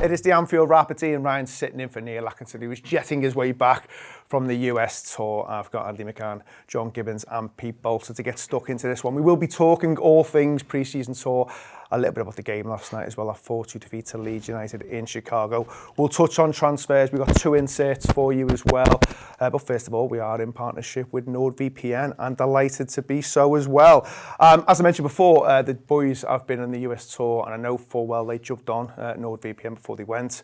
It is the Anfield Wrap. It's Ian Ryan sitting in for Neil Atkinson, who was jetting his way back from the US tour. I've got Andy McCann, John Gibbons and Pete Bolster to get stuck into this one. We will be talking all things pre-season tour, a little bit about the game last night as well, our 4-2 defeat to Leeds United in Chicago. We'll touch on transfers. We've got 2 inserts for you as well. But first of all, we are in partnership with NordVPN and delighted to be so as well. As I mentioned before, the boys have been on the US tour and I know full well they jumped on NordVPN before they went.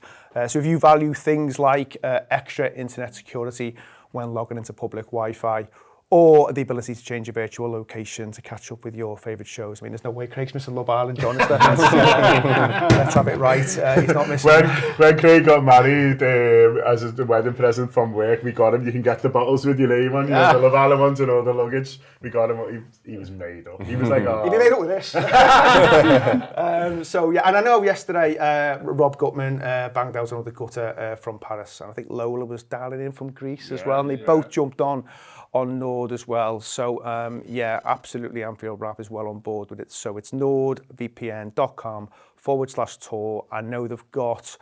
So if you value things like extra internet security when logging into public Wi-Fi, or the ability to change your virtual location to catch up with your favourite shows. I mean, there's no way Craig's missing Love Island, John, is there? Let's have it right. He's not missing When Craig got married, as a wedding present from work, we got him, you can get the bottles with your name on, you know, the Love Island ones and all the luggage. We got him, he was made up. He was like, oh. He'd be made up with this. So, yeah, and I know yesterday, Rob Gutman banged out another gutter from Paris, and I think Lola was dialing in from Greece as well, and they both jumped on Nord as well. So yeah, absolutely Anfield Wrap is well on board with it. So it's nordvpn.com/tour. I know they've got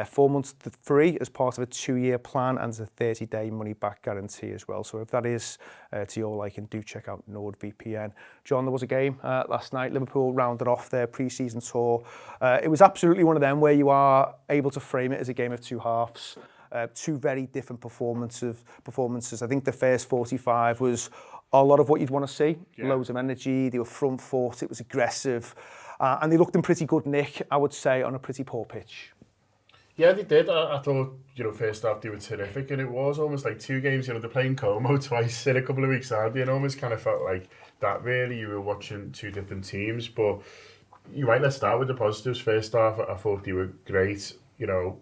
4 months free as part of a 2-year plan and a 30-day money back guarantee as well. So if that is to your liking, do check out NordVPN. John, there was a game last night. Liverpool rounded off their pre-season tour. It was absolutely one of them where you are able to frame it as a game of two halves. 2 very different performances. I think the first 45 was a lot of what you'd want to see. Yeah. Loads of energy, they were front foot, it was aggressive. And they looked in pretty good nick, I would say, on a pretty poor pitch. Yeah, they did. I thought, first half they were terrific, and it was almost like 2 games. They're playing Como twice in a couple of weeks, and it almost kind of felt like that, really. You were watching 2 different teams, but you're right, let's start with the positives. First half, I thought they were great.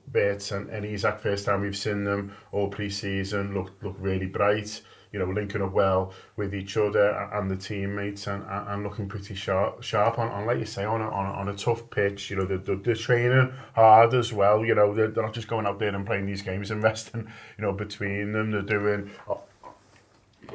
Bert and Isaac, first time we've seen them all pre-season, look really bright, linking up well with each other and the teammates and looking pretty sharp on like you say, on a tough pitch. They're training hard as well. They're not just going out there and playing these games and resting, between them. They're doing a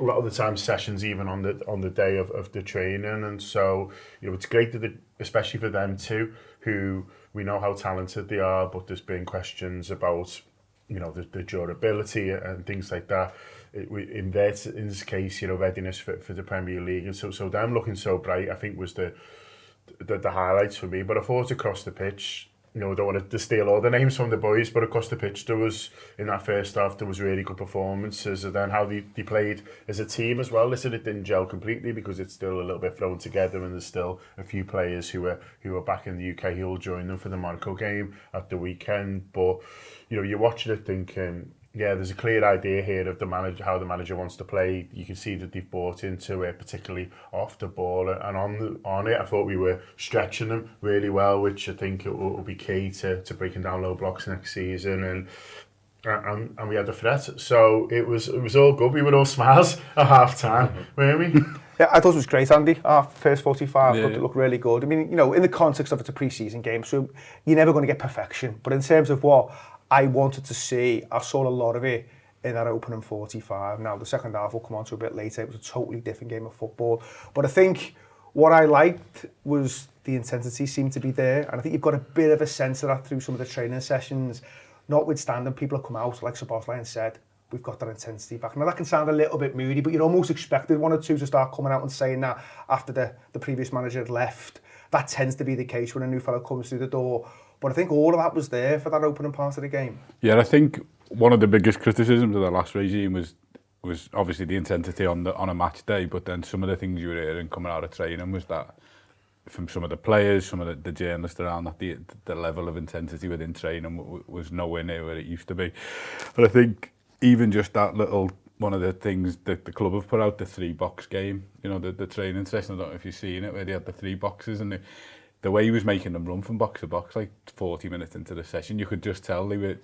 lot of the time sessions even on the day of the training, and so it's great that especially for them too, who we know how talented they are, but there's been questions about the durability and things like that. In this case, readiness for the Premier League, and so them looking so bright, I think was the highlights for me. But I thought across the pitch, I don't want to steal all the names from the boys, but across the pitch there was, in that first half, there was really good performances, and then how they played as a team as well. Listen, it didn't gel completely because it's still a little bit thrown together, and there's still a few players who are back in the UK who will join them for the Monaco game at the weekend. But you're watching it thinking, yeah, there's a clear idea here of the manager, how the manager wants to play. You can see that they've bought into it, particularly off the ball, and on it. I thought we were stretching them really well, which I think it will be key to breaking down low blocks next season, and we had a threat. So it was all good. We were all smiles at half time, weren't we? Yeah, I thought it was great, Andy. Our first 45 looked really good. I mean, in the context of it's a pre-season game, so you're never going to get perfection. But in terms of what I wanted to see, I saw a lot of it in that opening 45. Now, the second half we'll come on to a bit later. It was a totally different game of football. But I think what I liked was the intensity seemed to be there. And I think you've got a bit of a sense of that through some of the training sessions. Notwithstanding, people have come out, like Sebastian said, we've got that intensity back. Now, that can sound a little bit moody, but you'd almost expected 1 or 2 to start coming out and saying that after the previous manager had left. That tends to be the case when a new fellow comes through the door. But I think all of that was there for that opening part of the game. Yeah, I think one of the biggest criticisms of the last regime was obviously the intensity on a match day, but then some of the things you were hearing coming out of training was that from some of the players, some of the journalists around, that the level of intensity within training was nowhere near where it used to be. But I think even just that little, one of the things that the club have put out, the 3-box game, the training session, I don't know if you've seen it, where they had the 3 boxes, and the way he was making them run from box to box, like 40 minutes into the session, you could just tell they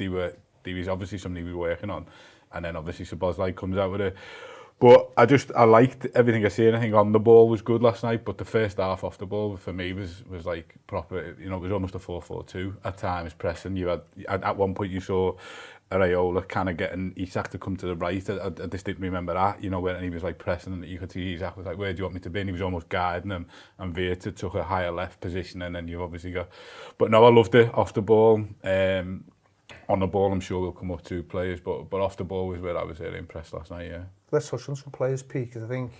was obviously something he was working on. And then obviously Szoboszlai comes out with it. But I liked everything I seen. I think on the ball was good last night, but the first half off the ball for me was like proper, you know, it was almost a 4-4-2 at times, pressing. You had, at one point you saw Areola kind of getting Isak to come to the right. I just didn't remember that, you know, when he was like pressing and you could see Isak was like, where do you want me to be? And he was almost guiding him, and Vierta took a higher left position, and then you've obviously got... But no, I loved it off the ball. On the ball, I'm sure we'll come up to players, but off the ball was where I was really impressed last night, yeah. Let's touch on some players, Pete, because I think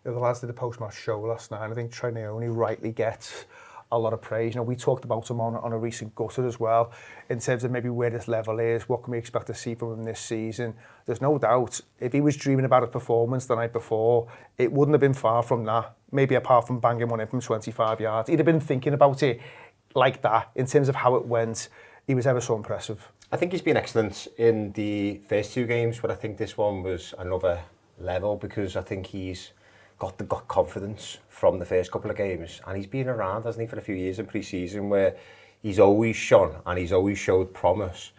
the lads did a post-match show last night, and I think Trainee rightly gets a lot of praise. You know, we talked about him on a recent gutter as well, in terms of maybe where this level is, what can we expect to see from him this season. There's no doubt, if he was dreaming about a performance the night before, it wouldn't have been far from that, maybe apart from banging one in from 25 yards. He'd have been thinking about it like that, in terms of how it went. He was ever so impressive. I think he's been excellent in the first 2 games, but I think this one was another level because I think he's got confidence from the first couple of games, and he's been around, hasn't he, for a few years in pre-season, where he's always shone and he's always showed promise.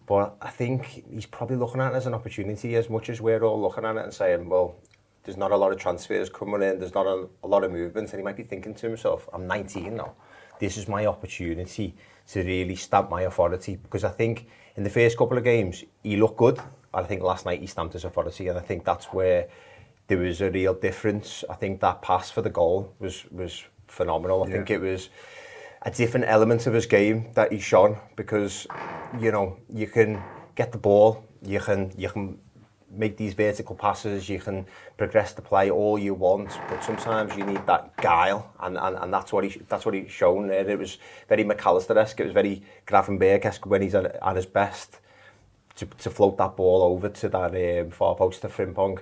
But I think he's probably looking at it as an opportunity as much as we're all looking at it and saying, well, there's not a lot of transfers coming in, there's not a lot of movement, and he might be thinking to himself, I'm 19 now, this is my opportunity to really stamp my authority, because I think in the first couple of games he looked good, and I think last night he stamped his authority, and I think that's where there was a real difference. I think that pass for the goal was phenomenal. I think it was a different element of his game that he shone, because you know, you can get the ball, you can make these vertical passes, you can progress the play all you want, but sometimes you need that guile, and that's what he's shown there. It was very McAllister-esque, it was very Gravenberg-esque when he's at his best, to float that ball over to that far post to Frimpong,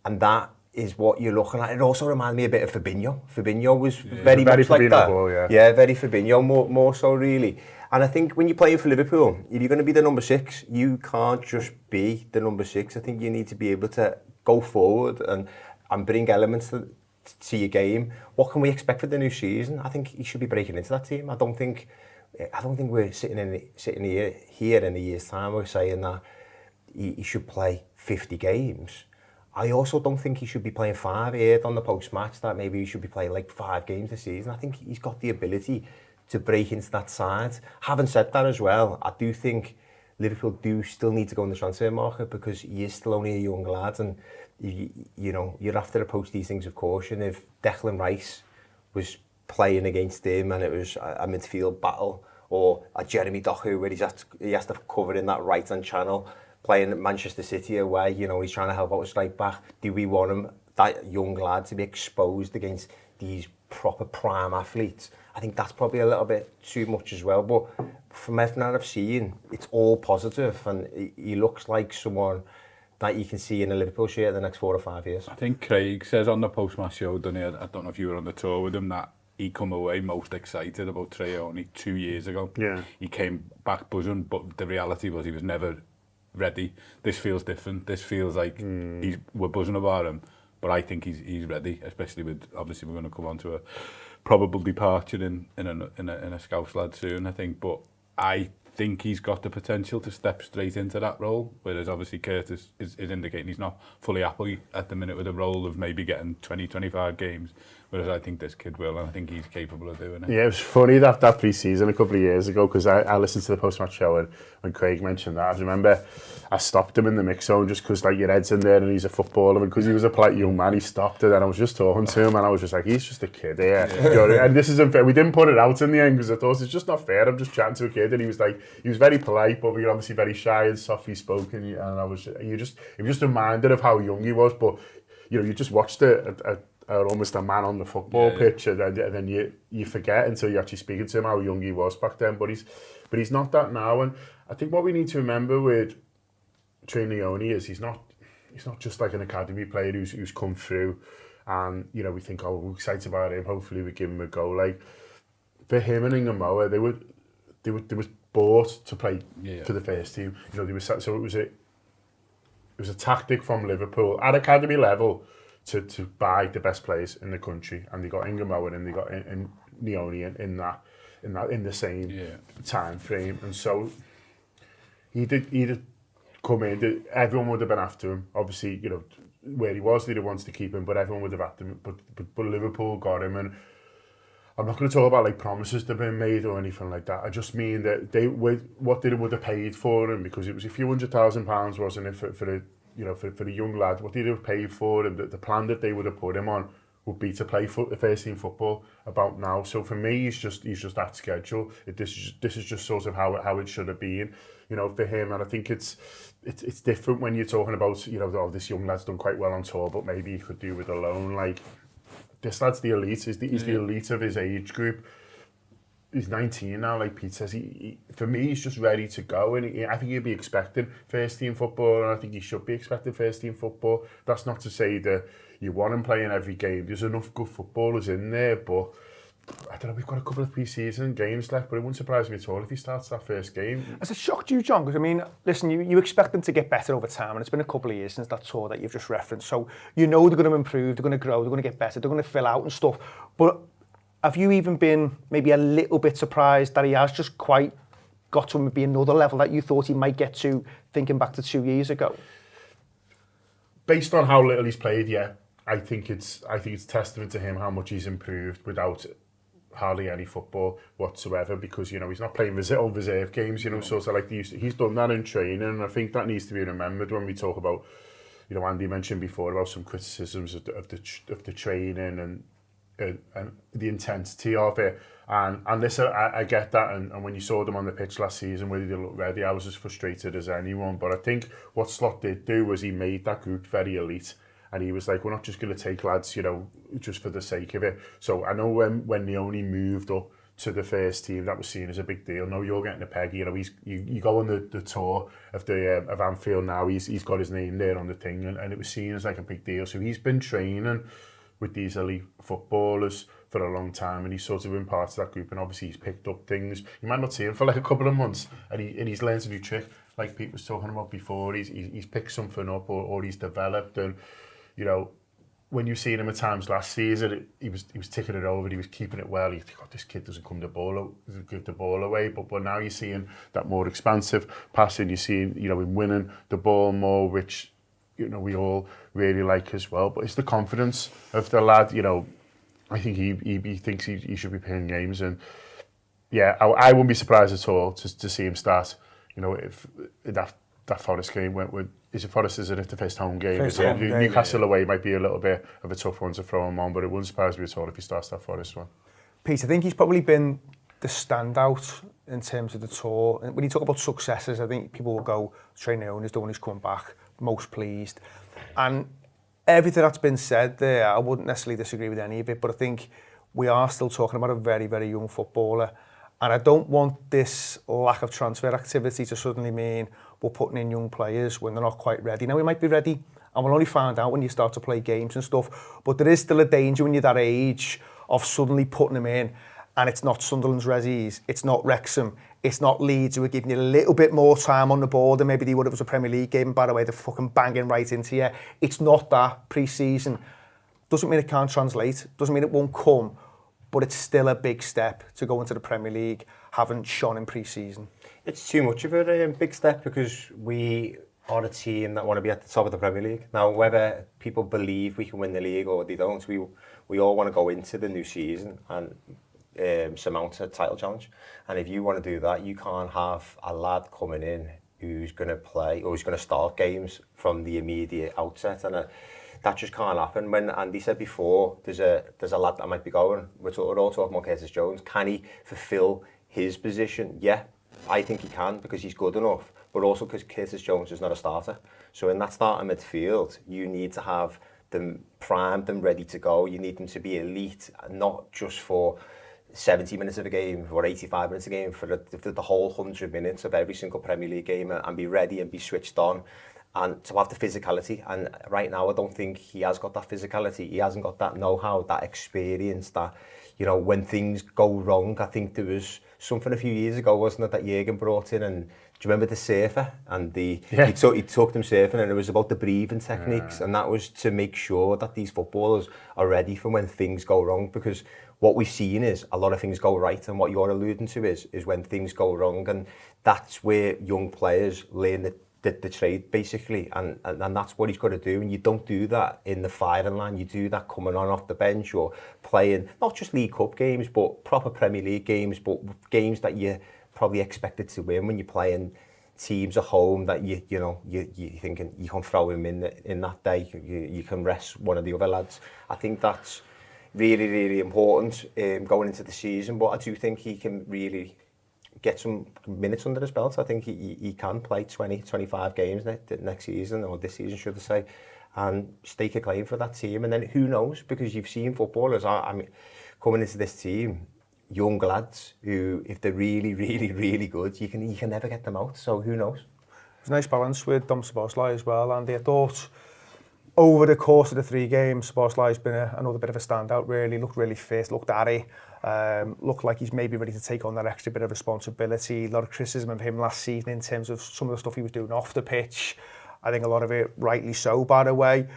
and that is what you're looking at. It also reminded me a bit of Fabinho. Fabinho was very much Fabinho like that. ball, yeah, very Fabinho, more so really. And I think when you're playing for Liverpool, if you're going to be the number 6, you can't just be the number 6. I think you need to be able to go forward and bring elements to your game. What can we expect for the new season? I think he should be breaking into that team. I don't think we're sitting here in a year's time, we're saying that he should play 50 games. I also don't think he should be playing 5 here on the post-match, that maybe he should be playing like 5 games this season. I think he's got the ability to break into that side. Having said that as well, I do think Liverpool do still need to go in the transfer market, because he is still only a young lad, and you know, you'd have to approach these things with caution. If Declan Rice was playing against him and it was a midfield battle, or a Jeremy Doku where he has to cover in that right-hand channel, playing at Manchester City away, you know, he's trying to help out his right back. Do we want him, that young lad, to be exposed against these proper prime athletes? I think that's probably a little bit too much as well. But from everything I've seen, it's all positive, and he looks like someone that you can see in a Liverpool shirt in the next 4 or 5 years. I think Craig says on the post-match show, I don't know if you were on the tour with him, that he come away most excited about Traoré 2 years ago. Yeah. He came back buzzing, but the reality was he was never ready. This feels different. This feels like we're buzzing about him, but I think he's ready, especially with, obviously we're going to come on to a probable departure in a Scouse lad soon, I think, but I think he's got the potential to step straight into that role, whereas obviously Curtis is indicating he's not fully happy at the minute with the role of maybe getting 20-25 games, whereas I think this kid will, and I think he's capable of doing it. Yeah, it was funny that pre-season a couple of years ago, because I listened to the post-match show, and when Craig mentioned that, I remember I stopped him in the mix zone just because, like, your head's in there and he's a footballer, and because he was a polite young man, he stopped it, and I was just talking to him, and I was just like, he's just a kid here. Yeah. You know, and this isn't fair. We didn't put it out in the end because I thought it's just not fair. I'm just chatting to a kid, and he was very polite, but we were obviously very shy and softly spoken, and he was just reminded of how young he was. But you know, you just watched almost a man on the football pitch, and then you forget until you're actually speaking to him how young he was back then. But he's not that now, and I think what we need to remember with Traoré is he's not just like an academy player who's come through, and you know, we think, oh, we're excited about him, hopefully we give him a go. Like for him and Ingamoa, they were bought to play for the first team. You know, so it was a tactic from Liverpool at academy level to buy the best players in the country, and they got Ingamoa and they got Nioni in the same time frame, and so he'd come in. Everyone would have been after him. Obviously, you know, where he was, they wanted to keep him, but everyone would have had him. But Liverpool got him, and I'm not going to talk about like promises that have been made or anything like that. I just mean that what they would have paid for him, because it was a few £100,000, wasn't it, for the young lad. What they'd have paid for him, the plan that they would have put him on would be to play first team football about now. So for me, he's just that schedule. This is just sort of how it should have been, for him. And I think it's different when you're talking about, oh, this young lad's done quite well on tour, but maybe he could do with a loan. Like, this lad's the elite. He's the elite of his age group. He's 19 now, like Pete says. For me, he's just ready to go, and I think he'll be expecting first team football, and I think he should be expecting first team football. That's not to say that you want him playing every game. There's enough good footballers in there, but I don't know, we've got a couple of pre-season games left, but it wouldn't surprise me at all if he starts that first game. Has it shocked you, John? Because, I mean, listen, you expect them to get better over time, and it's been a couple of years since that tour that you've just referenced, so they're going to improve, they're going to grow, they're going to get better, they're going to fill out and stuff. But have you even been maybe a little bit surprised that he has just quite got to maybe another level that you thought he might get to, thinking back to 2 years ago? Based on how little he's played, yeah, I think it's testament to him how much he's improved without hardly any football whatsoever, because he's not playing own reserve games, sort of like he's done that in training, and I think that needs to be remembered when we talk about, Andy mentioned before about some criticisms of the training and the intensity of it, and listen, I get that, and when you saw them on the pitch last season where they looked ready, I was as frustrated as anyone. But I think what Slot did do was he made that group very elite, and he was like, we're not just going to take lads, just for the sake of it. So I know when Leone moved up to the first team, that was seen as a big deal. No, you're getting a peg. You go on the tour of Anfield now. He's got his name there on the thing, and it was seen as like a big deal. So he's been training with these elite footballers for a long time, and he's sort of been part of that group, and obviously he's picked up things. You might not see him for like a couple of months, and he's learned a new trick, like Pete was talking about before. He's picked something up, or he's developed, and when you've seen him at times last season, he was ticking it over, he was keeping it well. You think, oh, this kid doesn't give the ball away, but now you're seeing that more expansive passing. You're seeing him winning the ball more, which we all really like as well. But it's the confidence of the lad. I think he thinks he should be playing games, and yeah, I wouldn't be surprised at all to see him start. If that Forest game went with, is it Forest, isn't it, the first home game? Newcastle away might be a little bit of a tough one to throw him on, but it wouldn't surprise me at all if he starts that Forest one. Pete, I think he's probably been the standout in terms of the tour. And when you talk about successes, I think people will go, Trey Leone is the one who's come back most pleased. And everything that's been said there, I wouldn't necessarily disagree with any of it, but I think we are still talking about a very, very young footballer. And I don't want this lack of transfer activity to suddenly mean we're putting in young players when they're not quite ready. Now, we might be ready, and we'll only find out when you start to play games and stuff, but there is still a danger when you're that age of suddenly putting them in, and it's not Sunderland's Rezzies, it's not Wrexham, it's not Leeds who are giving you a little bit more time on the ball than maybe they would if it was a Premier League game, and by the way, they're fucking banging right into you. It's not that pre-season. Doesn't mean it can't translate, doesn't mean it won't come, but it's still a big step to go into the Premier League, having shone in pre-season. It's too much of a big step, because we are a team that want to be at the top of the Premier League. Now, whether people believe we can win the league or they don't, we all want to go into the new season and surmount a title challenge. And if you want to do that, you can't have a lad coming in who's going to play or who's going to start games from the immediate outset. And that just can't happen. When Andy said before, there's a lad that might be going, we're all talking about Curtis Jones. Can he fulfil his position? Yeah, I think he can, because he's good enough, but also because Curtis Jones is not a starter. So in that starting midfield, you need to have them primed and ready to go. You need them to be elite, not just for 70 minutes of a game or 85 minutes a game, for the whole 100 minutes of every single Premier League game, and be ready and be switched on, and to have the physicality. And right now, I don't think he has got that physicality. He hasn't got that know-how, that experience, that, when things go wrong. I think there was something a few years ago, wasn't it, that Jürgen brought in, and do you remember the surfer? And he took them surfing, and it was about the breathing techniques, and that was to make sure that these footballers are ready for when things go wrong, because what we've seen is a lot of things go right, and what you're alluding to is when things go wrong, and that's where young players learn the trade basically, and that's what he's got to do. And you don't do that in the firing line. You do that coming on off the bench or playing not just League Cup games, but proper Premier League games, but games that you probably expected to win when you're playing teams at home that you thinking you can throw him in that day. You can rest one of the other lads. I think that's really important going into the season. But I do think he can really get some minutes under his belt. I think he can play 20-25 games next season, or this season should I say, and stake a claim for that team. And then who knows, because you've seen footballers, I mean, coming into this team, young lads who, if they're really good, you can never get them out. So who knows? There's a nice balance with Dom Szoboszlai as well, and I thought over the course of the 3 games, Szoboszlai's been another bit of a standout. Really looked really fit, looked at it. Looked like he's maybe ready to take on that extra bit of responsibility. A lot of criticism of him last season in terms of some of the stuff he was doing off the pitch. I think a lot of it rightly so, by the way.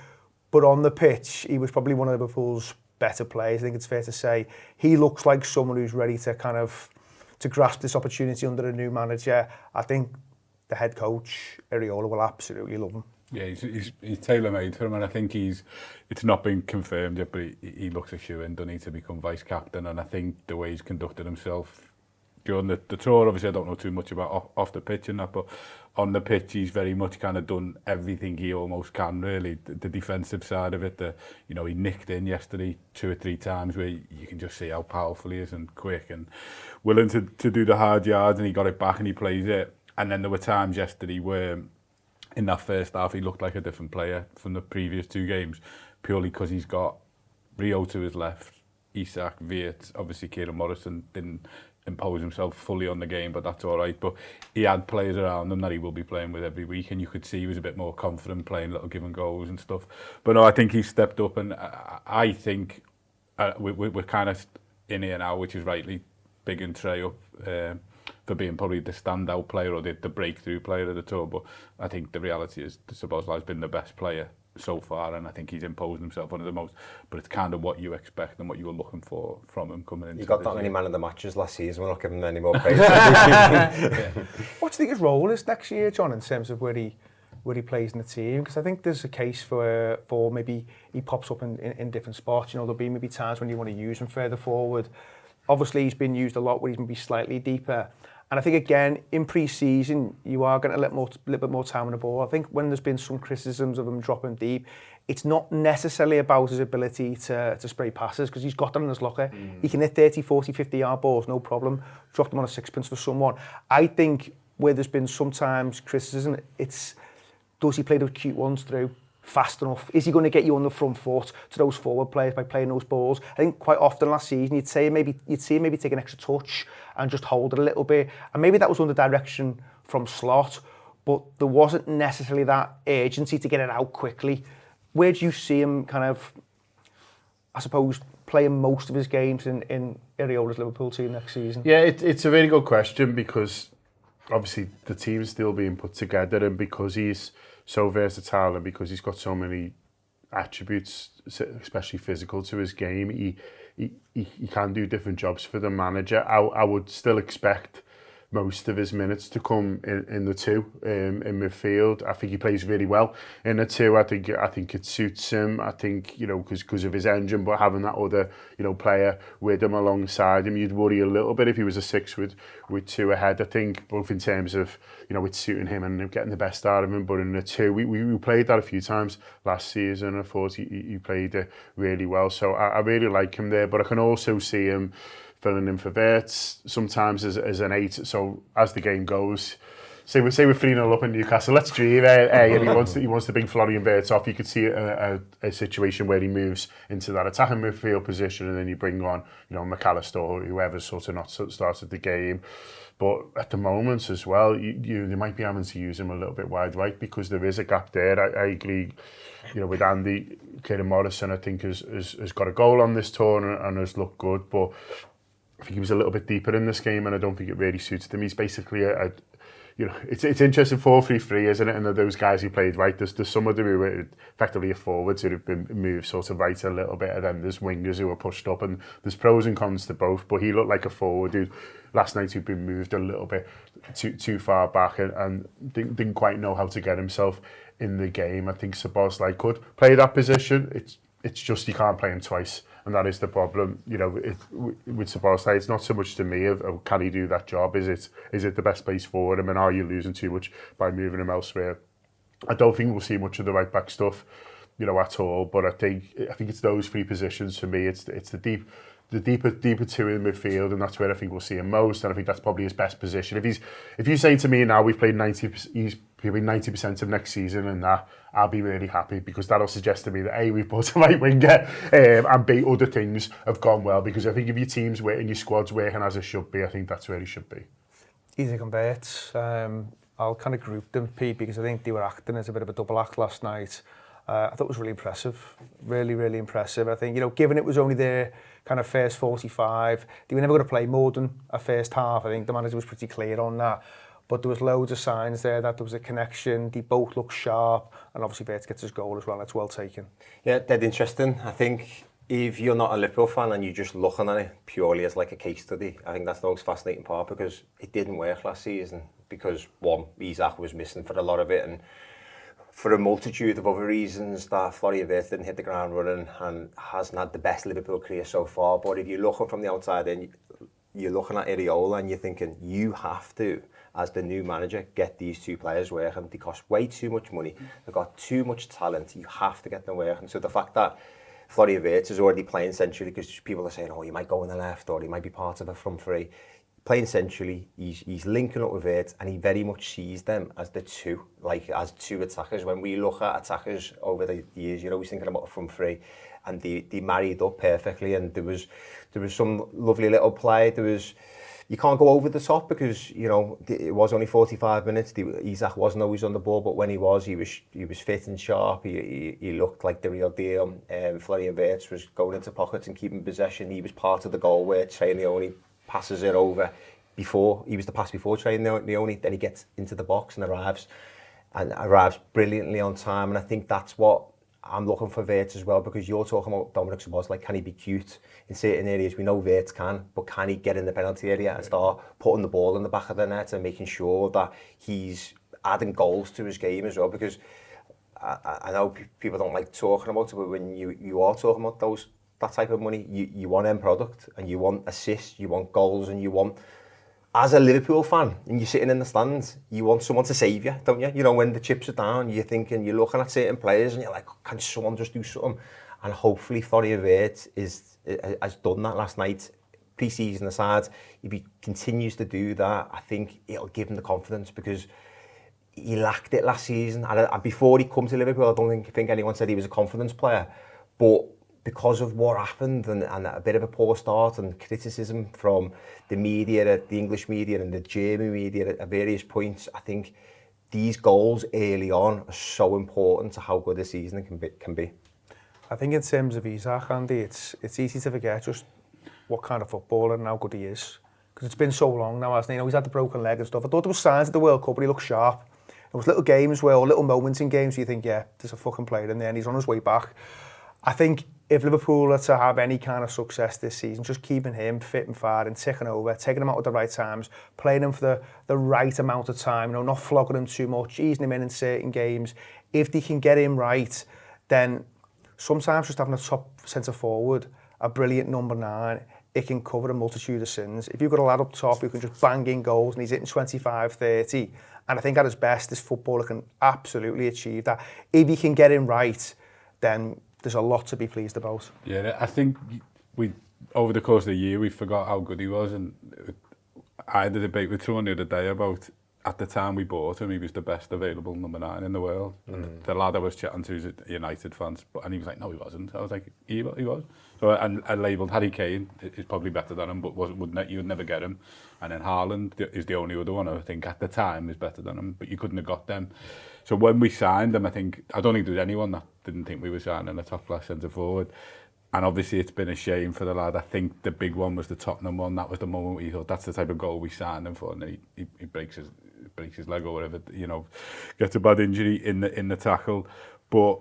But on the pitch, he was probably one of Liverpool's better players. I think it's fair to say he looks like someone who's ready to to grasp this opportunity under a new manager. I think the head coach, Areola, will absolutely love him. Yeah, he's tailor-made for him, and I think it's not been confirmed yet, but he looks a shoo-in, doesn't he, to become vice-captain, and I think the way he's conducted himself during the tour, obviously I don't know too much about off the pitch and that, but on the pitch he's very much kind of done everything he almost can, really. The defensive side of it, he nicked in yesterday 2 or 3 times where you can just see how powerful he is and quick and willing to do the hard yards, and he got it back and he plays it. And then there were times yesterday where in that first half he looked like a different player from the previous 2 games, purely because he's got Rio to his left, Isak, Viet, obviously Kieran Morrison didn't impose himself fully on the game, but that's all right. But he had players around him that he will be playing with every week, and you could see he was a bit more confident playing little give and goes and stuff. But no, I think he's stepped up, and I think we're kind of in here now, which is rightly big and Trey up for being probably the standout player or the breakthrough player of the tour. But I think the reality is Szoboszlai's been the best player so far, and I think he's imposed himself one of the most. But it's kind of what you expect and what you were looking for from him coming into. He got that many man of the matches last season. We're not giving him any more praise. What do you think his role is next year, John, in terms of where he plays in the team? Because I think there's a case for maybe he pops up in different spots. There'll be maybe times when you want to use him further forward. Obviously, he's been used a lot where he's maybe slightly deeper. And I think, again, in pre-season, you are going to let little bit more time on the ball. I think when there's been some criticisms of him dropping deep, it's not necessarily about his ability to spray passes, because he's got that in his locker. He can hit 30, 40, 50-yard balls, no problem. Drop them on a sixpence for someone. I think where there's been sometimes criticism, it's does he play those cute ones through fast enough? Is he going to get you on the front foot to those forward players by playing those balls? I think quite often last season you'd see him maybe take an extra touch and just hold it a little bit, and maybe that was under direction from Slot, but there wasn't necessarily that urgency to get it out quickly. Where do you see him kind of, I suppose, playing most of his games in Areola's Liverpool team next season? Yeah, it's a very good question, because obviously the team's still being put together, and because he's so versatile and because he's got so many attributes, especially physical, to his game, he can do different jobs for the manager. I would still expect most of his minutes to come in the 2 in midfield. I think he plays really well in the 2. I think it suits him. I think, because of his engine, but having that other, player with him alongside him, you'd worry a little bit if he was a 6 with 2 ahead. I think both in terms of, it's suiting him and getting the best out of him, but in the 2, we played that a few times last season. I thought he played it really well. So I really like him there, but I can also see him filling in for Verts sometimes as an 8. So as the game goes, say we're 3-0 up in Newcastle, let's dream, and he wants to bring Florian Verts off. You could see a situation where he moves into that attacking midfield position, and then you bring on, McAllister or whoever's sort of not started the game. But at the moment as well, they might be having to use him a little bit wide right, because there is a gap there. I agree, with Andy. Kieran Morrison, I think, has got a goal on this tour and has looked good, but I think he was a little bit deeper in this game, and I don't think it really suited him. He's basically you know, it's interesting 4-3-3, isn't it? And those guys who played right, there's some of them who were effectively a forwards who have been moved sort of right a little bit, and then there's wingers who are pushed up, and there's pros and cons to both. But he looked like a forward who last night who'd been moved a little bit too far back and didn't quite know how to get himself in the game. I think Szoboszlai could play that position. It's just you can't play him twice, and that is the problem. You know, with Szoboszlai, it's not so much to me of can he do that job. Is it the best place for him, and are you losing too much by moving him elsewhere? I don't think we'll see much of the right back stuff, you know, at all. But I think it's those three positions for me. It's the deeper two in midfield, and that's where I think we'll see him most. And I think that's probably his best position. If you say to me now we've played 90% of next season, and that, I'll be really happy, because that'll suggest to me that A, we've bought a right winger, and B, other things have gone well. Because I think if your team's working, your squad's working as it should be, I think that's where he should be. Easy converts. I'll kind of group them, Pete, because I think they were acting as a bit of a double act last night. I thought it was really impressive, really impressive. I think, you know, given it was only their kind of first 45, they were never going to play more than a first half. I think the manager was pretty clear on that. But there was loads of signs there that there was a connection. They both looked sharp, and obviously Wirtz gets his goal as well. It's well taken. Yeah, dead interesting. I think if you're not a Liverpool fan and you're just looking at it purely as like a case study, I think that's the most fascinating part, because it didn't work last season. Because one, Isak was missing for a lot of it, and for a multitude of other reasons that Florian Wirtz didn't hit the ground running and hasn't had the best Liverpool career so far. But if you're looking from the outside in, you're looking at Iraola and you're thinking, you have to, as the new manager, get these two players working. They cost way too much money. They've got too much talent. You have to get them working. So the fact that Florian Wirtz is already playing centrally, because people are saying, oh, he might go on the left, or he might be part of a front three. Playing centrally, he's linking up with Wirtz, and he very much sees them as the two, like as two attackers. When we look at attackers over the years, you're always thinking about a front three, and they married up perfectly. And there was some lovely little play. You can't go over the top, because, you know, it was only 45 minutes. Isak wasn't always on the ball, but when he was fit and sharp. He looked like the real deal. Florian Wirtz was going into pockets and keeping possession. He was part of the goal where Traoré passes it over before. He was the pass before Traoré. Then he gets into the box and arrives brilliantly on time. And I think that's what I'm looking for Wirtz as well, because you're talking about Dominic Szoboszlai, like, can he be cute in certain areas? We know Wirtz can, but can he get in the penalty area and start putting the ball in the back of the net and making sure that he's adding goals to his game as well? Because I know people don't like talking about it, but when you are talking about that type of money, you want end product, and you want assists, you want goals, and you want, as a Liverpool fan, and you're sitting in the stands, you want someone to save you, don't you? You know, when the chips are down, you're looking at certain players, and you're like, can someone just do something? And hopefully Florian Wirtz has done that last night, pre-season aside. If he continues to do that, I think it'll give him the confidence, because he lacked it last season. And before he come to Liverpool, I don't think anyone said he was a confidence player. But because of what happened and a bit of a poor start and criticism from the media, the English media and the German media at various points, I think these goals early on are so important to how good a season can be. I think in terms of Isak, Andy, it's easy to forget just what kind of footballer and how good he is. Because it's been so long now, hasn't he? You know, he's had the broken leg and stuff. I thought there was signs of the World Cup, but he looked sharp. There was little games or little moments in games where you think, yeah, there's a fucking player in there, and he's on his way back. I think if Liverpool are to have any kind of success this season, just keeping him fit and firing, ticking over, taking him out at the right times, playing him for the right amount of time, you know, not flogging him too much, easing him in certain games. If they can get him right, then sometimes just having a top centre forward, a brilliant number 9, it can cover a multitude of sins. If you've got a lad up top who can just bang in goals and he's hitting 25, 30, and I think at his best, this footballer can absolutely achieve that. If he can get him right, then there's a lot to be pleased about. Yeah, I think we over the course of the year we forgot how good he was, and I had a debate with someone the other day about, at the time we bought him, he was the best available number 9 in the world. The lad I was chatting to is a United fan, and he was like, no, he wasn't. I was like, he was. So I labelled Harry Kane is probably better than him, but you would never get him. And then Haaland is the only other one I think at the time is better than him, but you couldn't have got them. So when we signed him, I don't think there was anyone that didn't think we were signing a top-class centre-forward. And obviously it's been a shame for the lad. I think the big one was the Tottenham one. That was the moment where you thought, that's the type of goal we signed him for. And then he breaks breaks his leg or whatever, you know, gets a bad injury in the tackle. But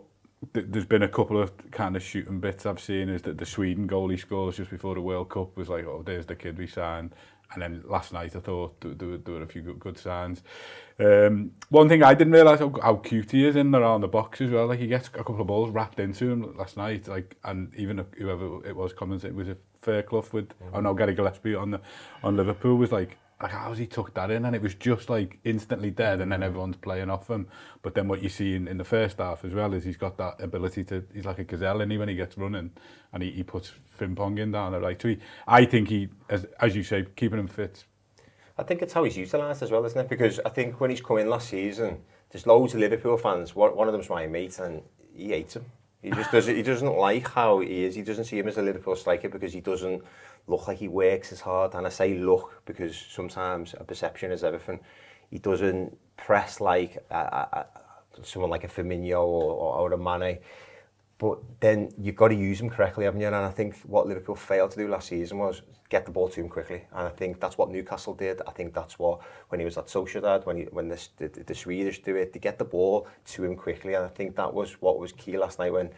there's been a couple of kind of shooting bits I've seen, is that the Sweden goal he scores just before the World Cup was like, oh, there's the kid we signed. And then last night I thought there were a few good signs. One thing I didn't realise how cute he is in around the box as well. Like, he gets a couple of balls wrapped into him last night. Like, and even whoever it was commenting, was it Fairclough with, Gary Gillespie on Liverpool, was like how's he took that in? And it was just like instantly dead, and then everyone's playing off him. But then what you see in the first half as well is he's got that ability he's like a gazelle, and when he gets running, and he puts Frimpong in down the right. So I think he, as you say, keeping him fit. I think it's how he's utilised as well, isn't it? Because I think when he's come in last season, there's loads of Liverpool fans. One of them's my mate, and he hates him. He just doesn't. He doesn't like how he is. He doesn't see him as a Liverpool striker because he doesn't look like he works as hard. And I say look because sometimes a perception is everything. He doesn't press like someone like a Firmino or a Mane. But then you've got to use him correctly, haven't you? And I think what Liverpool failed to do last season was get the ball to him quickly. And I think that's what Newcastle did. I think that's what, when he was at Sociedad, when the Swedish do it, they get the ball to him quickly. And I think that was what was key last night when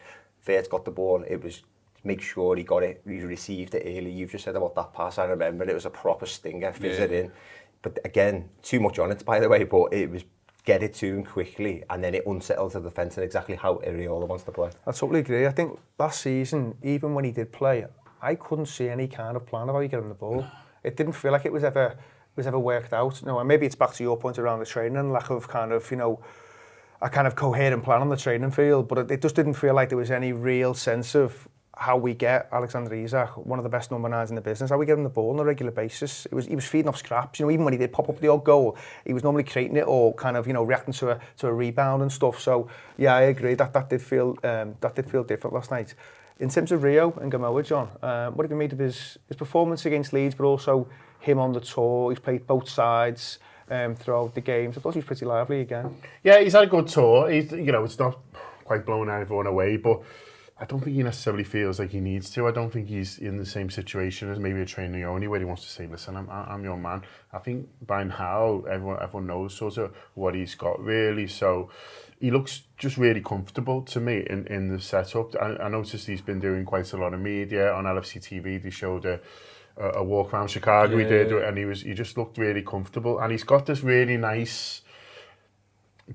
Wirtz got the ball. It was make sure he got it, he received it early. You've just said about that pass. I remember it was a proper stinger, fizz it in. But again, too much on it, by the way, but it was get it to him quickly, and then it unsettles the defence and exactly how Areola wants to play. I totally agree. I think last season, even when he did play, I couldn't see any kind of plan of how you get him the ball. It didn't feel like it was ever worked out. No, and maybe it's back to your point around the training and lack of kind of, a kind of coherent plan on the training field, but it just didn't feel like there was any real sense of how we get Alexander Isak, one of the best number 9s in the business, how we get him the ball on a regular basis. He was feeding off scraps. Even when he did pop up the odd goal, he was normally creating it or kind of reacting to a rebound and stuff. So yeah, I agree that did feel different last night. In terms of Rio and Gamoa, John, what have you made of his performance against Leeds, but also him on the tour? He's played both sides throughout the games. I thought he was pretty lively again. Yeah, he's had a good tour. It's not quite blown everyone away, but I don't think he necessarily feels like he needs to. I don't think he's in the same situation as maybe a trainer only where he wants to say, listen, I'm your man. I think by now everyone knows sort of what he's got really. So he looks just really comfortable to me in the setup. I noticed he's been doing quite a lot of media on LFC TV. They showed a walk around Chicago he did, and he just looked really comfortable. And he's got this really nice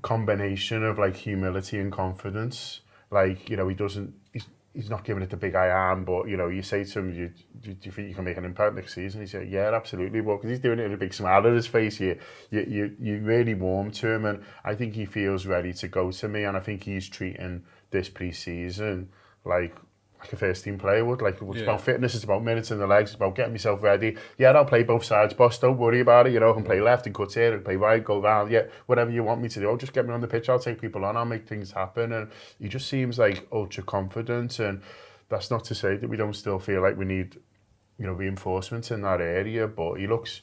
combination of like humility and confidence. Like, he's not giving it the big I am, but, you say to him, do you think you can make an impact next season? He said, yeah, absolutely. Well, because he's doing it with a big smile on his face. You really warm to him, and I think he feels ready to go to me, and I think he's treating this pre-season like a first team player would. Like, it's about fitness, it's about minutes in the legs, it's about getting myself ready. Yeah, I'll play both sides, boss, don't worry about it. I can play left and cut here, I can play right, go round. Yeah, whatever you want me to do, just get me on the pitch, I'll take people on, I'll make things happen. And he just seems like ultra confident, and that's not to say that we don't still feel like we need, reinforcements in that area, but he looks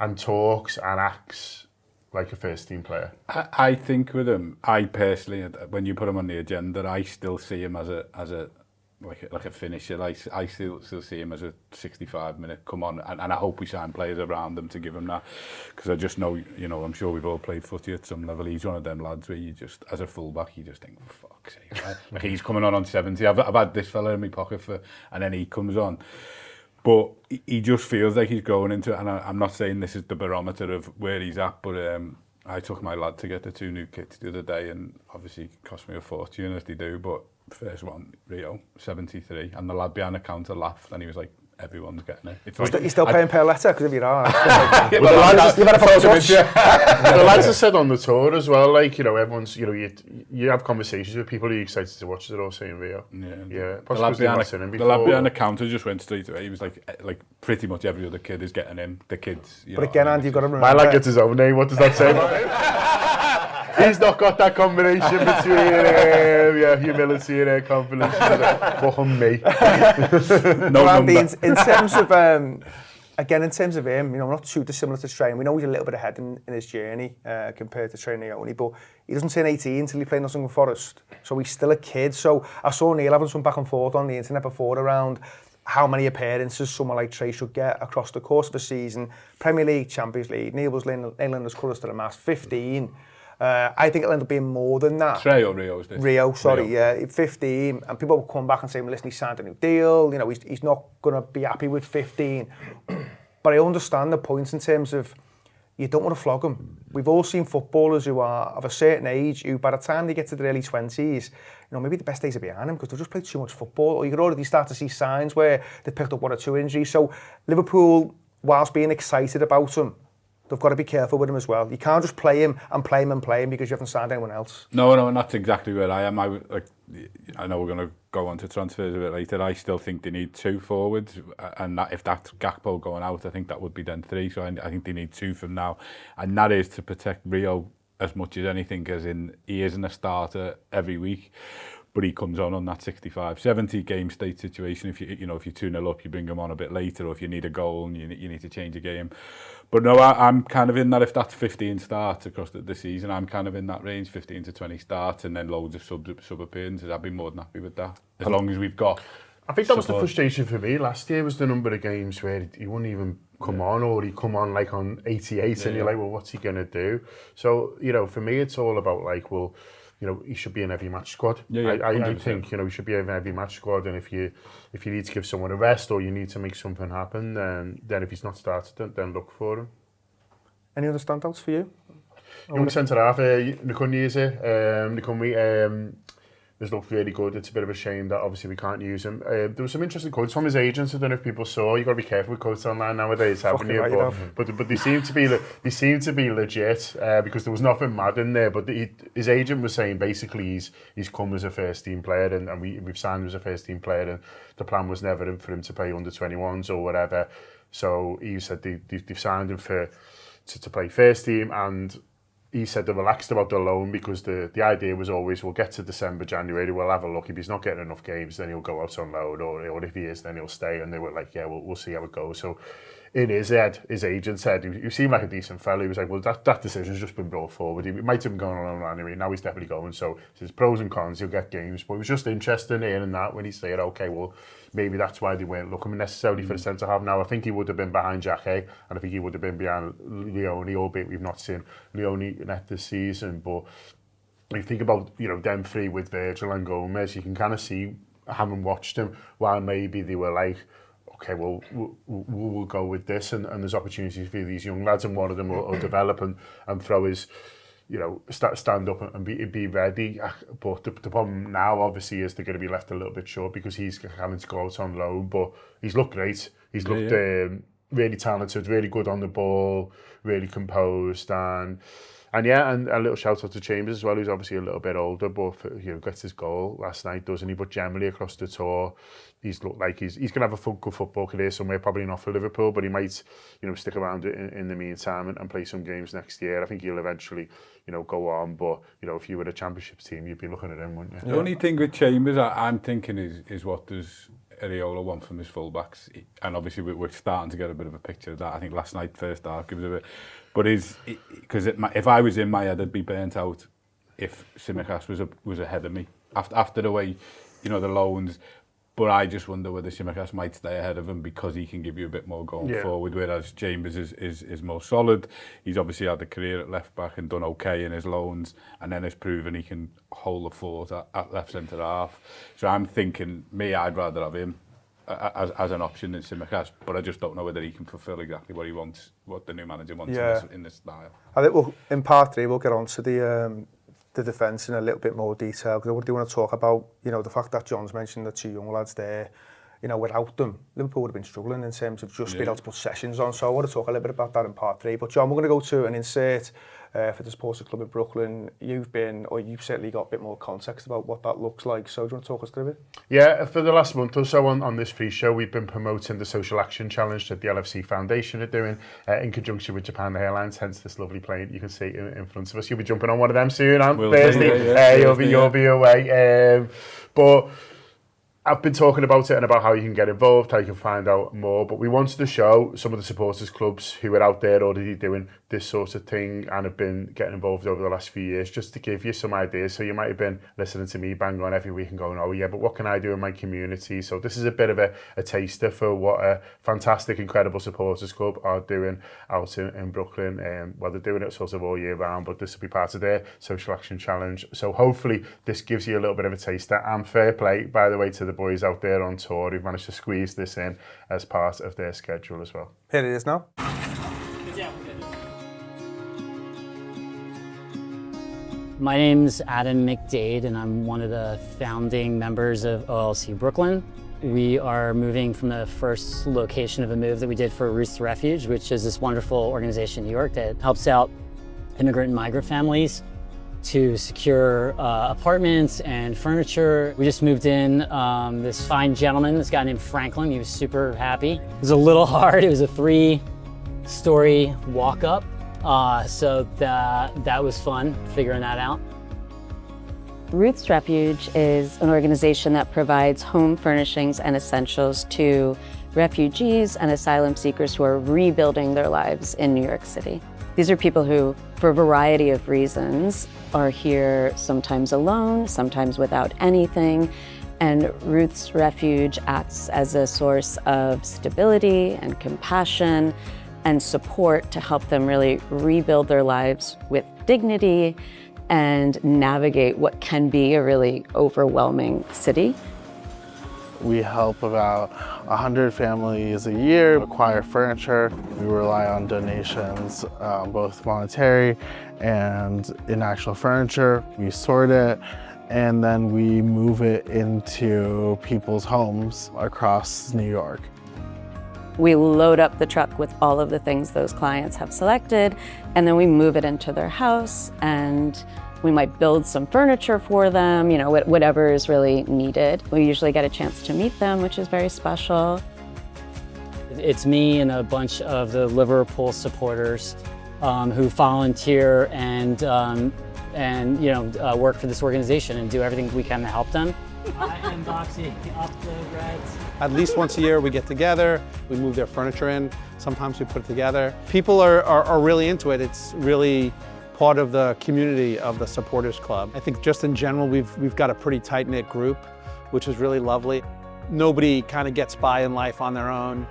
and talks and acts like a first team player. I think with him, I personally, when you put him on the agenda, I still see him as a finisher. I still see him as a 65-minute come on, and I hope we sign players around him to give him that, because I just know, I'm sure we've all played footy at some level. He's one of them lads where you just, as a fullback, you just think, for fuck's sake, right? Like, he's coming on 70. I've had this fella in my pocket and then he comes on. But he just feels like he's going into it, and I'm not saying this is the barometer of where he's at, but I took my lad to get the 2 new kits the other day, and obviously it cost me a fortune as they do, but first one, Rio, 73, and the lad behind the counter laughed, and he was like, everyone's getting it. It's like, you're still paying per letter because of your arm. The lads have said on the tour as well, everyone's, you have conversations with people who are excited to watch it all saying Rio. Yeah. The lad behind the counter just went straight away. He was like pretty much every other kid is getting him. The kids, But again, Andy, you've got to remember. My lad gets his own name. What does that say about him? He's not got that combination between humility and confidence. For me. No, Andy, in terms of in terms of him, we're not too dissimilar to Train. We know he's a little bit ahead in his journey compared to Train only, but he doesn't turn 18 until he plays Nottingham Forest, so he's still a kid. So I saw Neil having some back and forth on the internet before around how many appearances someone like Trey should get across the course of the season. Premier League, Champions League, Neil's England's colours to the mast, 15. I think it'll end up being more than that. Trey or Rio is this? Rio, sorry, Rio. yeah, 15. And people will come back and say, well, listen, he signed a new deal. You know, he's not going to be happy with 15. But I understand the points in terms of you don't want to flog them. We've all seen footballers who are of a certain age who, by the time they get to their early 20s, maybe the best days are behind them because they've just played too much football. Or you can already start to see signs where they've picked up 1 or 2 injuries. So Liverpool, whilst being excited about him, they've got to be careful with him as well. You can't just play him because you haven't signed anyone else. No, and that's exactly where I am. I know we're going to go on to transfers a bit later. I still think they need 2 forwards, and if that's Gakpo going out, I think that would be then 3. So I think they need 2 from now, and that is to protect Rio as much as anything, as in he isn't a starter every week, but he comes on that 65-70 game state situation. If you're 2-0 up, you bring him on a bit later, or if you need a goal and you need to change a game. But no, I'm kind of in that. If that's 15 starts across the season, I'm kind of in that range, 15 to 20 starts, and then loads of sub appearances. I'd be more than happy with that, as long as we've got. I think that was the frustration for me last year, was the number of games where he wouldn't even come on, or he'd come on like on 88, and you're like, well, what's he going to do? So, for me, it's all about like, well, he should be in every match squad. I think, he should be in every match squad, and if you need to give someone a rest or you need to make something happen, then if he's not started, then look for him. Any other standouts for you? Young centre-half, Nakunyi is it? Nakunyi has looked really good. It's a bit of a shame that obviously we can't use him. There was some interesting quotes from his agents. I don't know if people saw. You've got to be careful with quotes online nowadays, haven't you? Right, but they seem to be legit because there was nothing mad in there. But his agent was saying basically he's come as a first team player, and we've signed him as a first team player, and the plan was never for him to play under 21s or whatever. So he said they've signed him to play first team, and he said they're relaxed about the loan because the idea was always, we'll get to December, January, we'll have a look. If he's not getting enough games, then he'll go out on loan, or if he is, then he'll stay. And they were like, yeah, we'll see how it goes. So in his head, his agent said, he seemed like a decent fella. He was like, well, that decision's just been brought forward. He might have been going on anyway. Now he's definitely going. So there's pros and cons. He'll get games. But it was just interesting hearing that when he said, okay, well, maybe that's why they weren't looking necessarily for the centre-half. Now, I think he would have been behind Jack, and I think he would have been behind Leone, albeit we've not seen Leone net this season. But when you think about, them 3 with Virgil and Gomez, you can kind of see, having watched them, while maybe they were like, okay, well, we'll go with this, and there's opportunities for these young lads, and one of them will develop and throw his, stand up and be ready. But the problem now, obviously, is they're going to be left a little bit short because he's having to go out on loan. But he's looked great. He's looked really talented, really good on the ball, really composed, and a little shout out to Chambers as well, who's obviously a little bit older, but gets his goal last night, doesn't he? But generally across the tour, he's looked like he's going to have a good football career somewhere, probably not for Liverpool, but he might, stick around in the meantime and play some games next year. I think he'll eventually, go on. But if you were a Championship team, you'd be looking at him, wouldn't you? The only thing with Chambers, I'm thinking is what does Areola want from his fullbacks, and obviously we're starting to get a bit of a picture of that. I think last night, first half, gives a bit. But because if I was in my head, I'd be burnt out if Tsimikas was ahead of me after the way, the loans. But I just wonder whether Tsimikas might stay ahead of him because he can give you a bit more going forward, whereas Chambers is more solid. He's obviously had a career at left back and done okay in his loans, and then has proven he can hold the fort at left centre half. So I'm thinking, I'd rather have him as an option than Tsimikas, but I just don't know whether he can fulfil exactly what he wants, what the new manager wants in this style. I think in part 3 we'll get on to the defence in a little bit more detail, because I do want to talk about the fact that John's mentioned the 2 young lads there. Without them, Liverpool would have been struggling in terms of just being able to put sessions on. So I want to talk a little bit about that in part 3. But John, we're going to go to an insert for the Supporters Club in Brooklyn. You've certainly got a bit more context about what that looks like. So do you want to talk us through it? Yeah, for the last month or so on this free show, we've been promoting the Social Action Challenge that the LFC Foundation are doing in conjunction with Japan Airlines, hence this lovely plane you can see in front of us. You'll be jumping on one of them soon on Thursday. You'll be away. But I've been talking about it and about how you can get involved, how you can find out more, but we wanted to show some of the supporters clubs who are out there already doing this sort of thing and have been getting involved over the last few years, just to give you some ideas. So you might have been listening to me bang on every week and going, oh yeah, but what can I do in my community? So this is a bit of a taster for what a fantastic, incredible supporters club are doing out in Brooklyn. Well, they're doing it sort of all year round, but this will be part of their social action challenge. So hopefully this gives you a little bit of a taster, and fair play, by the way, to the boys out there on tour who've managed to squeeze this in as part of their schedule as well. Here it is now. My name's Adam McDade, and I'm one of the founding members of OLSC Brooklyn. We are moving from the first location of a move that we did for Ruth's Refuge, which is this wonderful organization in New York that helps out immigrant and migrant families to secure apartments and furniture. We just moved in this fine gentleman, this guy named Franklin. He was super happy. It was a little hard. It was a 3-story walk up. So that was fun, figuring that out. Ruth's Refuge is an organization that provides home furnishings and essentials to refugees and asylum seekers who are rebuilding their lives in New York City. These are people who, for a variety of reasons, are here sometimes alone, sometimes without anything, and Ruth's Refuge acts as a source of stability and compassion and support to help them really rebuild their lives with dignity and navigate what can be a really overwhelming city. We help about 100 families a year acquire furniture. We rely on donations, both monetary and in actual furniture. We sort it and then we move it into people's homes across New York. We load up the truck with all of the things those clients have selected, and then we move it into their house, and we might build some furniture for them, you know, whatever is really needed. We usually get a chance to meet them, which is very special. It's me and a bunch of the Liverpool supporters who volunteer and work for this organization and do everything we can to help them. I am Boxy, up the Reds. At least once a year we get together, we move their furniture in, sometimes we put it together. People are really into it. It's really part of the community of the supporters club. I think just in general we've got a pretty tight-knit group, which is really lovely. Nobody kind of gets by in life on their own.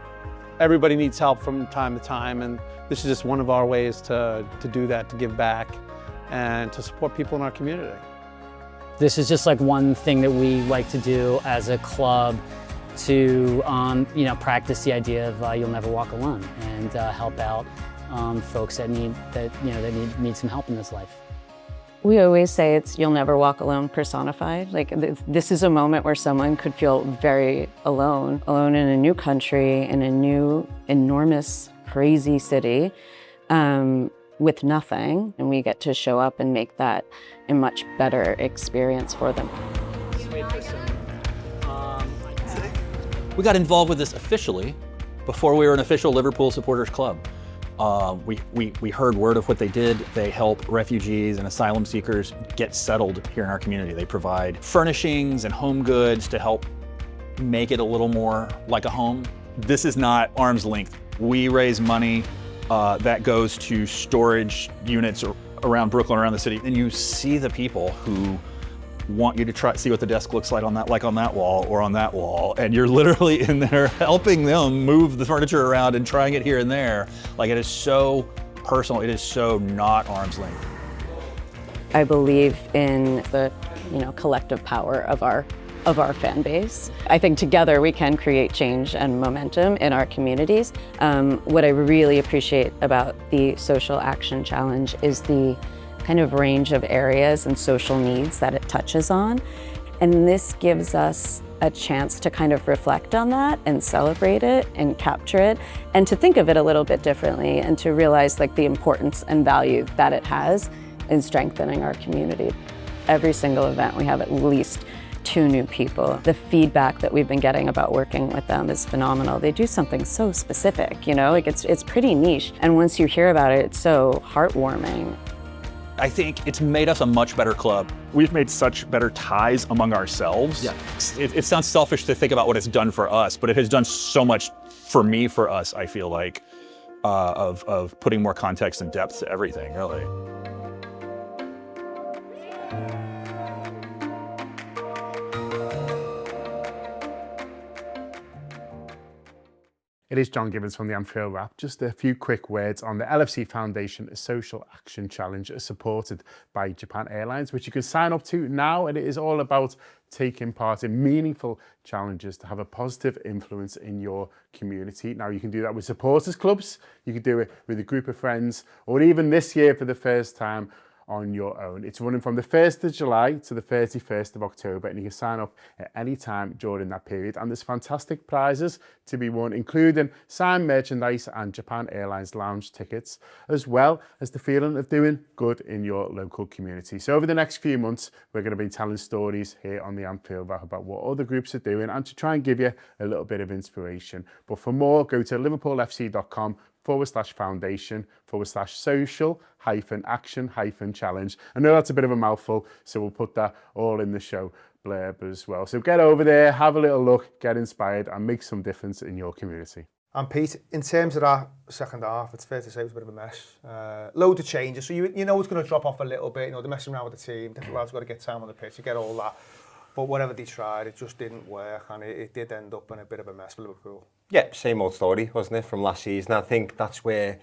Everybody needs help from time to time, and this is just one of our ways to do that, to give back and to support people in our community. This is just like one thing that we like to do as a club to practice the idea of you'll never walk alone and help out folks that need some help in this life. We always say it's you'll never walk alone personified. Like this is a moment where someone could feel very alone in a new country, in a new, enormous, crazy city, with nothing. And we get to show up and make that a much better experience for them. We got involved with this officially before we were an official Liverpool supporters club. We heard word of what they did. They help refugees and asylum seekers get settled here in our community. They provide furnishings and home goods to help make it a little more like a home. This is not arm's length. We raise money that goes to storage units around Brooklyn, around the city, and you see the people who want you to try see what the desk looks like on that wall or on that wall, and you're literally in there helping them move the furniture around and trying it here and there. Like, it is so personal, it is so not arm's length. I believe in the collective power of our fan base. I think together we can create change and momentum in our communities. What I really appreciate about the Social Action Challenge is the kind of range of areas and social needs that it touches on. And this gives us a chance to kind of reflect on that and celebrate it and capture it and to think of it a little bit differently and to realize like the importance and value that it has in strengthening our community. Every single event we have at least 2 new people. The feedback that we've been getting about working with them is phenomenal. They do something so specific, like it's pretty niche. And once you hear about it, it's so heartwarming. I think it's made us a much better club. We've made such better ties among ourselves. Yeah. It sounds selfish to think about what it's done for us, but it has done so much for me, for us, I feel like, of putting more context and depth to everything, really. It is John Gibbons from the Anfield Wrap. Just a few quick words on the LFC Foundation Social Action Challenge supported by Japan Airlines, which you can sign up to now, and it is all about taking part in meaningful challenges to have a positive influence in your community. Now, you can do that with supporters clubs, you can do it with a group of friends, or even this year for the first time, on your own. It's running from the 1st of July to the 31st of October, and you can sign up at any time during that period. And there's fantastic prizes to be won, including signed merchandise and Japan Airlines lounge tickets, as well as the feeling of doing good in your local community. So over the next few months, we're going to be telling stories here on the Anfield Wrap about what other groups are doing and to try and give you a little bit of inspiration. But for more, go to liverpoolfc.com/foundation/social-action-challenge. I know that's a bit of a mouthful, so we'll put that all in the show blurb as well. So get over there, have a little look, get inspired, and make some difference in your community. And Pete, in terms of that second half, it's fair to say it was a bit of a mess. Loads of changes, so you know it's going to drop off a little bit. You know, they're messing around with the team. Different lads got to get time on the pitch, you get all that. But whatever they tried, it just didn't work, and it did end up in a bit of a mess for Liverpool. Yeah, same old story, wasn't it, from last season? I think that's where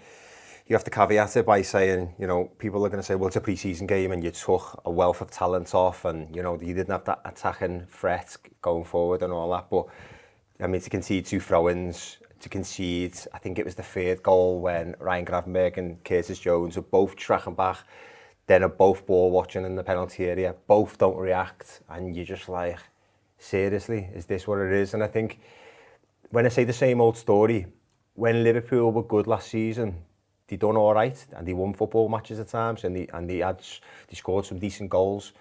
you have to caveat it by saying, you know, people are going to say, well, it's a pre-season game and you took a wealth of talent off and, you know, you didn't have that attacking threat going forward and all that. But, I mean, to concede 2 throw-ins, to concede, I think it was the 3rd goal when Ryan Gravenberch and Curtis Jones are both tracking back, then are both ball watching in the penalty area, both don't react, and you're just like, seriously, is this what it is? And I think, when I say the same old story, when Liverpool were good last season, they done all right, and they won football matches at times, and they scored some decent goals.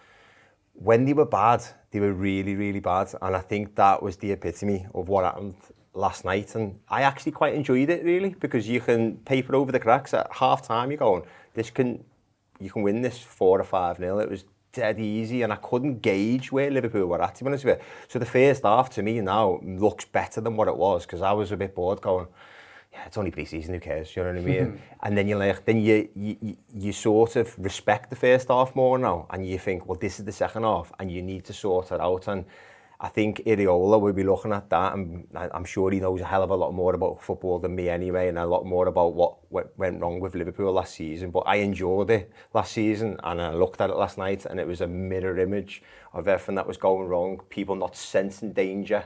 When they were bad, they were really, really bad, and I think that was the epitome of what happened last night. And I actually quite enjoyed it, really, because you can paper over the cracks at half time. You're going, you can win this 4 or 5-0. It was dead easy, and I couldn't gauge where Liverpool were at, to be honest with you. So the first half to me now looks better than what it was, because I was a bit bored going, yeah, it's only pre-season, who cares, you know what I mean? And then you're like, then you sort of respect the first half more now, and you think, well, this is the second half, and you need to sort it out. And I think Iriola will be looking at that, and I'm sure he knows a hell of a lot more about football than me anyway, and a lot more about what went wrong with Liverpool last season. But I enjoyed it last season, and I looked at it last night, and it was a mirror image of everything that was going wrong. People not sensing danger,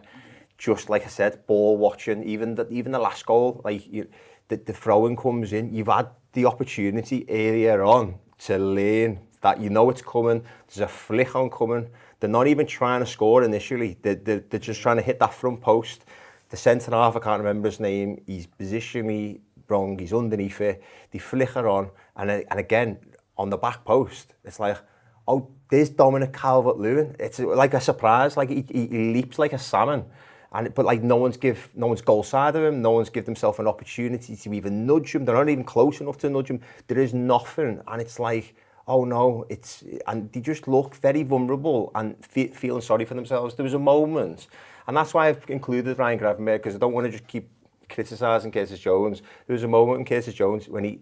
just like I said, ball watching. Even the last goal, like the throwing comes in. You've had the opportunity earlier on to learn that you know it's coming. There's a flick on coming. They're not even trying to score initially. They're just trying to hit that front post. The centre-half, I can't remember his name, he's positionally wrong, he's underneath it. They flicker on, and again, on the back post, it's like, oh, there's Dominic Calvert-Lewin. It's like a surprise, like he leaps like a salmon. But like no one's goal side of him, no one's give themselves an opportunity to even nudge him. They're not even close enough to nudge him. There is nothing, and it's like, oh no, and they just look very vulnerable and feeling sorry for themselves. There was a moment, and that's why I've included Ryan Gravenberch, because I don't want to just keep criticising Curtis Jones. There was a moment in Curtis Jones when he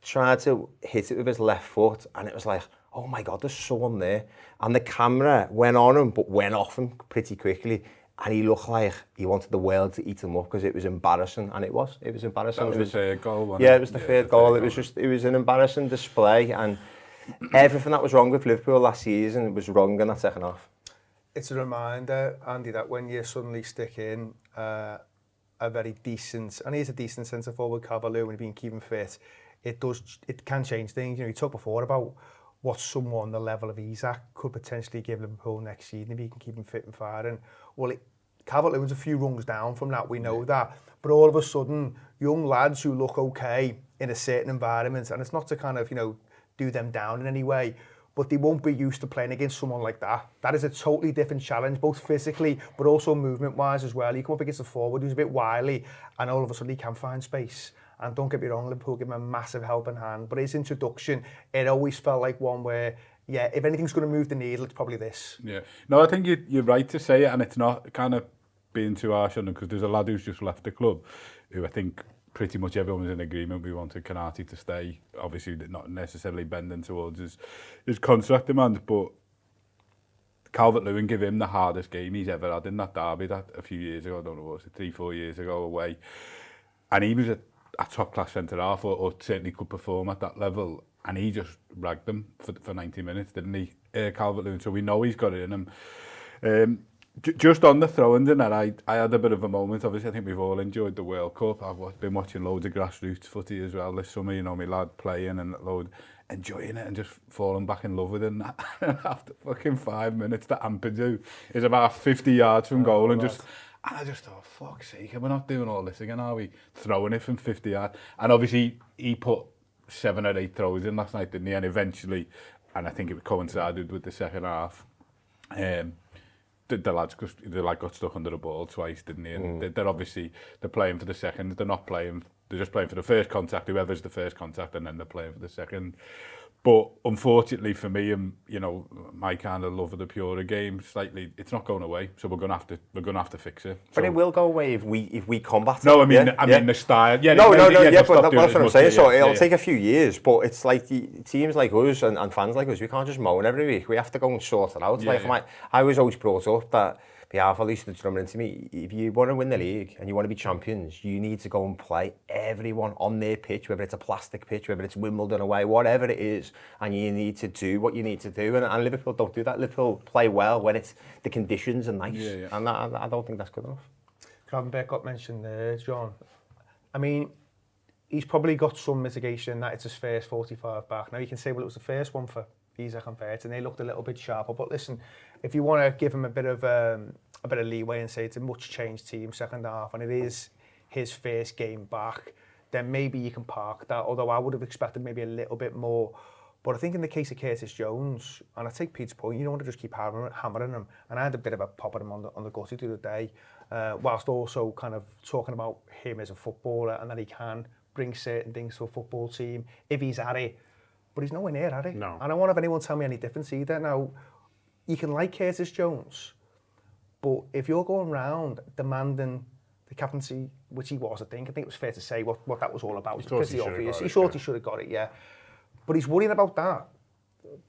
tried to hit it with his left foot, and it was like, oh my God, there's someone there. And the camera went on him, but went off him pretty quickly. And he looked like he wanted the world to eat him up, because it was embarrassing, and it was embarrassing. That was the 3rd goal, wasn't it? Yeah, it was the third goal. It was an embarrassing display, and everything that was wrong with Liverpool last season was wrong in that second half. It's a reminder, Andy, that when you suddenly stick in a very decent, and he's a decent centre forward, Calvert-Lewin, when he's been keeping fit, it can change things. You know, you talked before about what someone the level of Isak could potentially give Liverpool next season if he can keep him fit and firing. Well, Calvert-Lewin's a few rungs down from that, we know that. But all of a sudden, young lads who look okay in a certain environment, and it's not to kind of, you know, do them down in any way, but they won't be used to playing against someone like that. That is a totally different challenge, both physically, but also movement-wise as well. You come up against a forward who's a bit wily, and all of a sudden he can find space. And don't get me wrong, Liverpool give him a massive helping hand, but his introduction, it always felt like one where, yeah, if anything's going to move the needle, it's probably this. Yeah. No, I think you're right to say it, and it's not kind of being too harsh on him, because there's a lad who's just left the club who I think pretty much everyone was in agreement we wanted Konate to stay. Obviously, not necessarily bending towards his contract demands, but Calvert-Lewin gave him the hardest game he's ever had in that derby that a few years ago, I don't know what it was, 3-4 years ago away. And he was a top-class centre-half, or certainly could perform at that level, and he just ragged them for 90 minutes, didn't he, Calvert-Lewin? So we know he's got it in him. Just on the throw-ins and that, I had a bit of a moment. Obviously, I think we've all enjoyed the World Cup. I've been watching loads of grassroots footy as well this summer, you know, my lad playing and enjoying it and just falling back in love with it. And after fucking 5 minutes, the Ampadu is about 50 yards from goal, and I just thought, fuck's sake, we're not doing all this again, are we? Throwing it from 50 yards. And obviously, he put 7 or 8 throws in last night, didn't he? And eventually, and I think it coincided with the second half, the lad got stuck under the ball twice, didn't he? And they're playing for the second. They're not playing. They're just playing for the first contact. Whoever's the first contact, and then they're playing for the second. But unfortunately for me, and you know, my kind of love of the purer game, slightly, it's not going away. So we're gonna have to fix it. But it will go away if we combat it. No, I mean the style. Yeah, but that's what I'm saying. So it'll take a few years, but it's like teams like us and fans like us, we can't just moan every week. We have to go and sort it out. I was always brought up that Biafra used to drum into me, if you want to win the league and you want to be champions, you need to go and play everyone on their pitch, whether it's a plastic pitch, whether it's Wimbledon away, whatever it is, and you need to do what you need to do. And Liverpool don't do that. Liverpool play well when it's the conditions are nice, and I don't think that's good enough. Gravenberch got mentioned there, John. I mean, he's probably got some mitigation that it's his first 45 back. Now you can say, well, it was the first one for Isaac and Vert, and they looked a little bit sharper. But listen, if you want to give him a bit of leeway and say it's a much changed team second half, and it is his first game back, then maybe you can park that. Although I would have expected maybe a little bit more. But I think in the case of Curtis Jones, and I take Pete's point, you don't want to just keep hammering him. And I had a bit of a pop at him on the gutty the other day, whilst also kind of talking about him as a footballer and that he can bring certain things to a football team if he's at it. But he's nowhere near at it. No. I don't want to have anyone tell me any difference either. Now, you can like Curtis Jones, but if you're going round demanding the captaincy, which he was, I think it was fair to say what that was all about. It's pretty obvious. He thought he should have got it, yeah. But he's worrying about that.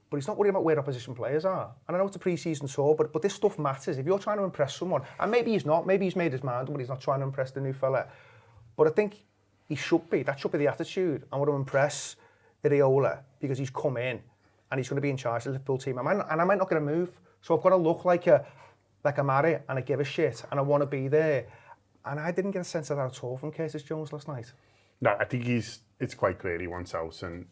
But he's not worrying about where opposition players are. And I know it's a pre-season tour, but this stuff matters. If you're trying to impress someone, and maybe he's not, maybe he's made his mind, but he's not trying to impress the new fella. But I think he should be. That should be the attitude. I want to impress Iraola because he's come in and he's going to be in charge of the Liverpool team. I might not get a move. So I've got to look like a marry and I give a shit and I want to be there. And I didn't get a sense of that at all from Curtis Jones last night. No, I think it's quite clear he wants out, and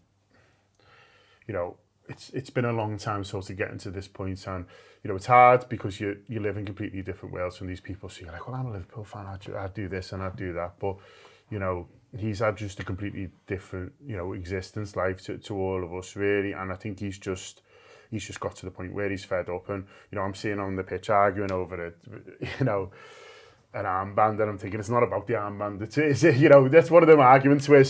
you know, it's been a long time sort of getting to this point, and you know, it's hard because you live in completely different worlds from these people. So you're like, well, I'm a Liverpool fan, I'd do this and I'd do that, but you know, he's had just a completely different, you know, existence, life to all of us really, and I think he's just got to the point where he's fed up, and you know, I'm seeing on the pitch arguing over it, you know, an armband, and I'm thinking it's not about the armband. It's you know, that's one of them arguments where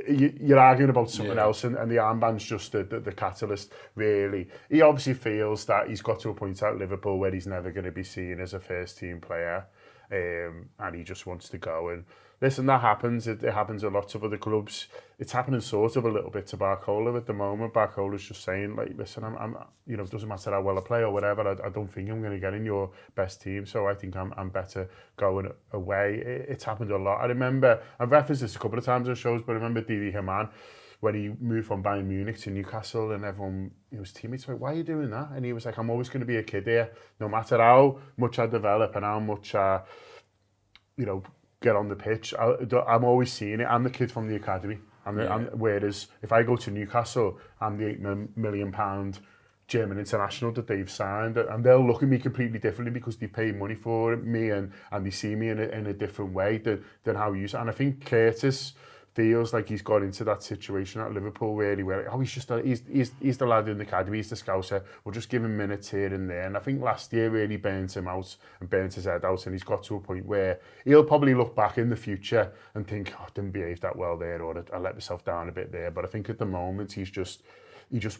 you're arguing about something else, and the armband's just the catalyst, really. He obviously feels that he's got to a point at Liverpool where he's never going to be seen as a first team player, and he just wants to go. And listen, that happens. It happens a lot of other clubs. It's happening sort of a little bit to Barcola at the moment. Barcola's just saying, like, listen, I'm you know, it doesn't matter how well I play or whatever. I don't think I'm going to get in your best team, so I think I'm better going away. It's happened a lot. I remember, I've referenced this a couple of times on shows, but I remember Didi Hamann when he moved from Bayern Munich to Newcastle, and everyone, his teammates were like, why are you doing that? And he was like, I'm always going to be a kid here, no matter how much I develop and how much you know, get on the pitch. I'm always seeing it. I'm the kid from the academy. Whereas if I go to Newcastle, I'm the £8 million German international that they've signed, and they'll look at me completely differently because they pay money for me, and they see me in a different way than how you. And I think Curtis feels like he's got into that situation at Liverpool where he's the lad in the academy, he's the scouser, we'll just give him minutes here and there. And I think last year really burnt him out and burnt his head out, and he's got to a point where he'll probably look back in the future and think, I didn't behave that well there, or I let myself down a bit there. But I think at the moment he just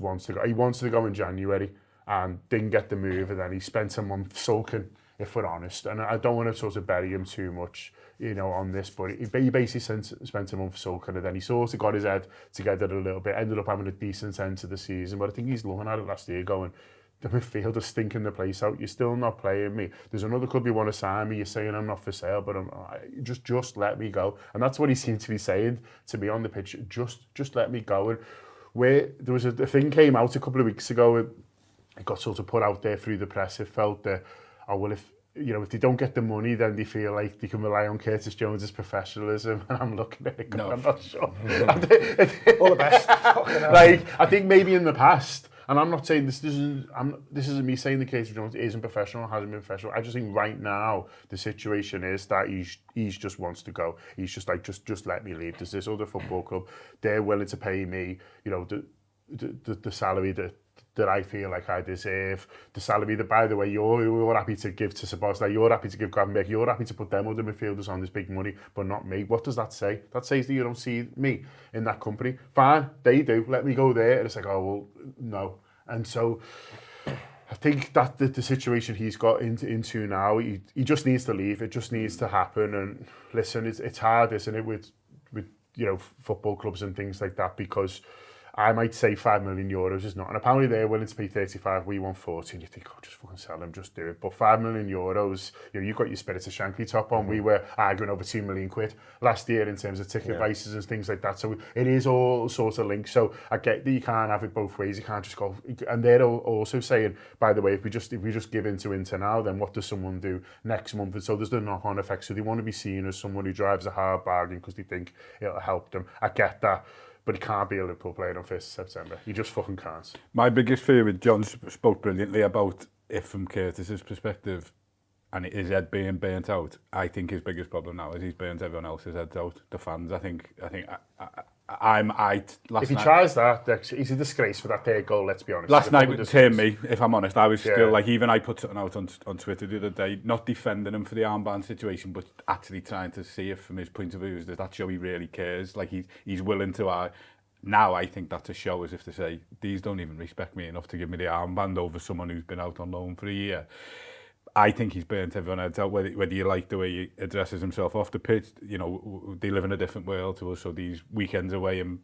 wants to go. He wants to go in January and didn't get the move, and then he spent a month sulking, if we're honest. And I don't want to sort of bury him too much, on this, but he basically spent a month sulking, and then he sort of got his head together a little bit, ended up having a decent end to the season. But I think he's looking at it last year going, the midfield is stinking the place out. You're still not playing me. There's another club you want to sign me. You're saying I'm not for sale, but just let me go. And that's what he seemed to be saying to me on the pitch. Just let me go. And where there was a thing came out a couple of weeks ago, it got sort of put out there through the press. It felt that, if they don't get the money, then they feel like they can rely on Curtis Jones's professionalism. And I'm looking at it going, I'm not sure. All the best. I think maybe in the past, and I'm not saying this isn't me saying the Curtis Jones isn't professional, hasn't been professional. I just think right now the situation is that he's just wants to go. He's just like, just let me leave. There's this other football club. They're willing to pay me, the salary that I feel like I deserve, the salary that, by the way, you're happy to give to Sebastian, you're happy to give Gravenberg, you're happy to put them other midfielders on this big money, but not me. What does that say? That says that you don't see me in that company. Fine, they do. Let me go there. And it's like, oh, well, no. And so I think that the situation he's got into now, he just needs to leave. It just needs to happen. And listen, it's hard, isn't it, with football clubs and things like that, because I might say €5 million is not, and apparently they're willing to pay 35, we want 40, and you think, oh, just fucking sell them, just do it. But €5 million, you've got your Spirit of Shankly top on. We were arguing over £2 million last year in terms of ticket prices and things like that. So it is all sorts of linked. So I get that you can't have it both ways. You can't just go. And they're also saying, by the way, if we just give in to Inter now, then what does someone do next month? And so there's the knock-on effect. So they want to be seen as someone who drives a hard bargain because they think it'll help them. I get that. But he can't be a Liverpool player on 1st of September. He just fucking can't. My biggest fear with John spoke brilliantly about if from Curtis's perspective and his head being burnt out. I think his biggest problem now is he's burnt everyone else's heads out. The fans, I think if he tries that, he's a disgrace for that third goal, let's be honest. Last night would turn me, if I'm honest. I was still like, even I put something out on Twitter the other day, not defending him for the armband situation, but actually trying to see if from his point of view, does that show he really cares? Like he's willing to... Now I think that's a show, as if to say, these don't even respect me enough to give me the armband over someone who's been out on loan for a year. I think he's burnt everyone heads out, whether you like the way he addresses himself off the pitch. They live in a different world to us, so these weekends away in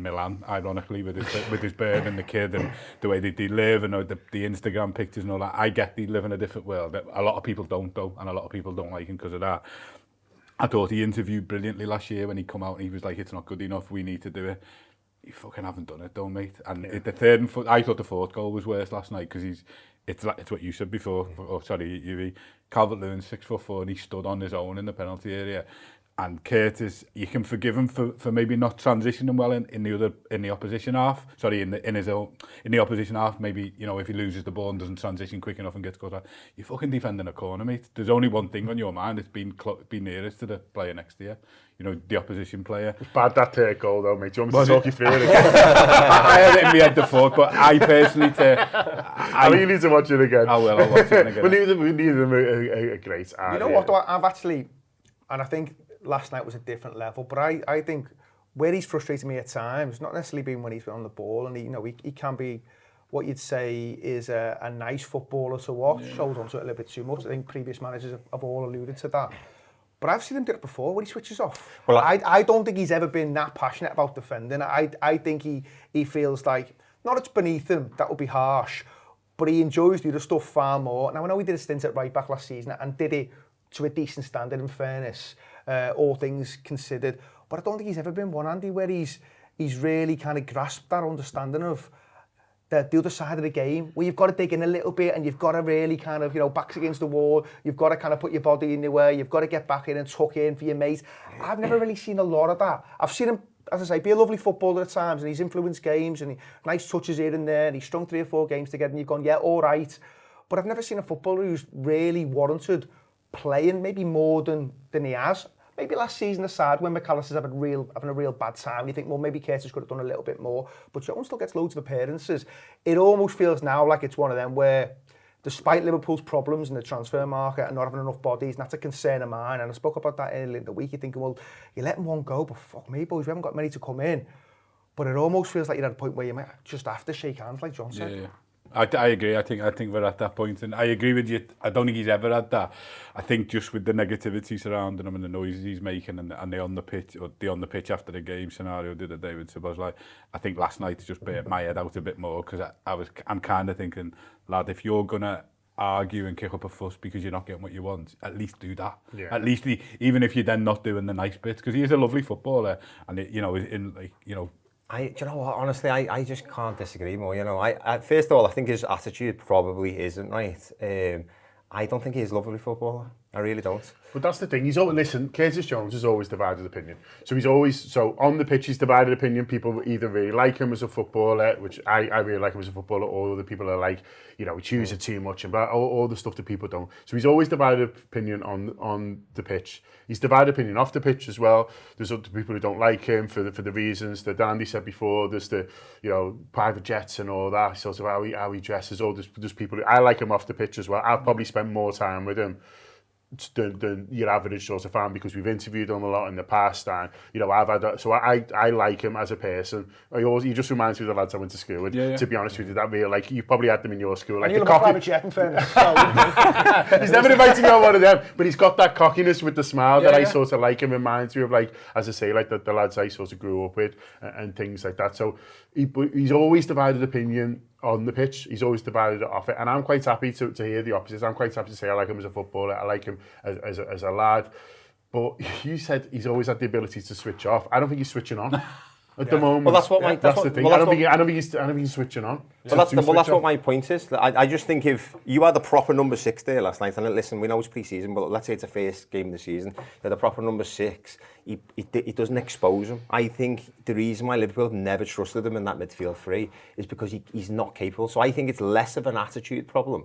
Milan, ironically, with his bird and the kid and the way they live and the Instagram pictures and all that, I get they live in a different world. A lot of people don't, though, and a lot of people don't like him because of that. I thought he interviewed brilliantly last year when he come out and he was like, it's not good enough, we need to do it. You fucking haven't done it, though, mate. And the third and fourth, I thought the fourth goal was worse last night because it's what you said before. Oh, sorry, Yuri. Calvert-Lewin's 6'4", and he stood on his own in the penalty area. And Curtis, you can forgive him for maybe not transitioning well in the opposition half. Sorry, in the opposition half. Maybe if he loses the ball and doesn't transition quick enough and gets caught out, you're fucking defending a corner, mate. There's only one thing on your mind. It's being nearest to the player next to you. The opposition player. It's bad that third goal though, mate. Do you want me to talk you through it again? I had it in my head before, but I personally I think you need to watch it again. I will. I'll watch it again. we need them a great art. You know what, though? I've actually, and I think last night was a different level, but I think where he's frustrated me at times, not necessarily been when he's been on the ball, and he can be what you'd say is a nice footballer to watch. Hold on to it a little bit too much. I think previous managers have all alluded to that. But I've seen him do it before when he switches off. Well, I don't think he's ever been that passionate about defending. I think he feels like, not it's beneath him, that would be harsh, but he enjoys the other stuff far more. Now, I know he did a stint at right back last season and did it to a decent standard, in fairness, all things considered. But I don't think he's ever been one, Andy, where he's really kind of grasped that understanding of the other side of the game, where you've got to dig in a little bit and you've got to really kind of, backs against the wall, you've got to kind of put your body in the way, you've got to get back in and tuck in for your mate. I've never really seen a lot of that. I've seen him, as I say, be a lovely footballer at times, and he's influenced games and nice touches here and there, and he's strung 3 or 4 games together and you've gone, yeah, all right. But I've never seen a footballer who's really warranted playing maybe more than he has. maybe last season aside, when McAllister's having a real bad time, you think, well, maybe Curtis could have done a little bit more, but Jones still gets loads of appearances. It almost feels now like it's one of them where, despite Liverpool's problems in the transfer market and not having enough bodies, and that's a concern of mine, and I spoke about that earlier in the week, you're thinking, well, you're letting one go, but fuck me, boys, we haven't got many to come in. But it almost feels like you're at a point where you might just have to shake hands, like John said. Yeah. I agree. I think we're at that point, and I agree with you. I don't think he's ever had that. I think just with the negativity surrounding him and the noises he's making, and the on the pitch after the game scenario the other day with Szoboszlai, I think last night just burnt my head out a bit more, because I'm kind of thinking, lad, if you're gonna argue and kick up a fuss because you're not getting what you want, at least do that. Yeah. At least even if you're then not doing the nice bits, because he is a lovely footballer, and do you know what, honestly, I just can't disagree more. You know, I first of all, I think his attitude probably isn't right. I don't think he's a lovely footballer. I really don't. But that's the thing. Listen, Curtis Jones has always divided opinion. So on the pitch, he's divided opinion. People either really like him as a footballer, which I really like him as a footballer, or other people are like, he chooses too much, and all the stuff that people don't. So he's always divided opinion on the pitch. He's divided opinion off the pitch as well. There's other people who don't like him for the reasons that Andy said before. There's the private jets and all that, sort of how he dresses. Or there's people I like him off the pitch as well. I've probably spent more time with him than your average sort of fan, because we've interviewed him a lot in the past, and I've had that, so I like him as a person. He just reminds me of the lads I went to school with. To be honest with you, that real, like, you probably had them in your school, like, and the private jet, in fairness. He's never invited me on one of them, but he's got that cockiness with the smile that I sort of like. Him reminds me of, like, as I say, like the lads I sort of grew up with, and things like that. So he's always divided opinion on the pitch. He's always divided it off it, and I'm quite happy to hear the opposite. I'm quite happy to say I like him as a footballer, I like him as a lad. But you said he's always had the ability to switch off. I don't think he's switching on at the moment. Well, that's the thing. I don't think he's switching on. Well, that's what my point is. I just think if you had the proper number 6 there last night, and listen, we know it's pre-season, but let's say it's the first game of the season, you had the proper number 6, it doesn't expose him. I think the reason why Liverpool have never trusted him in that midfield three is because he's not capable. So I think it's less of an attitude problem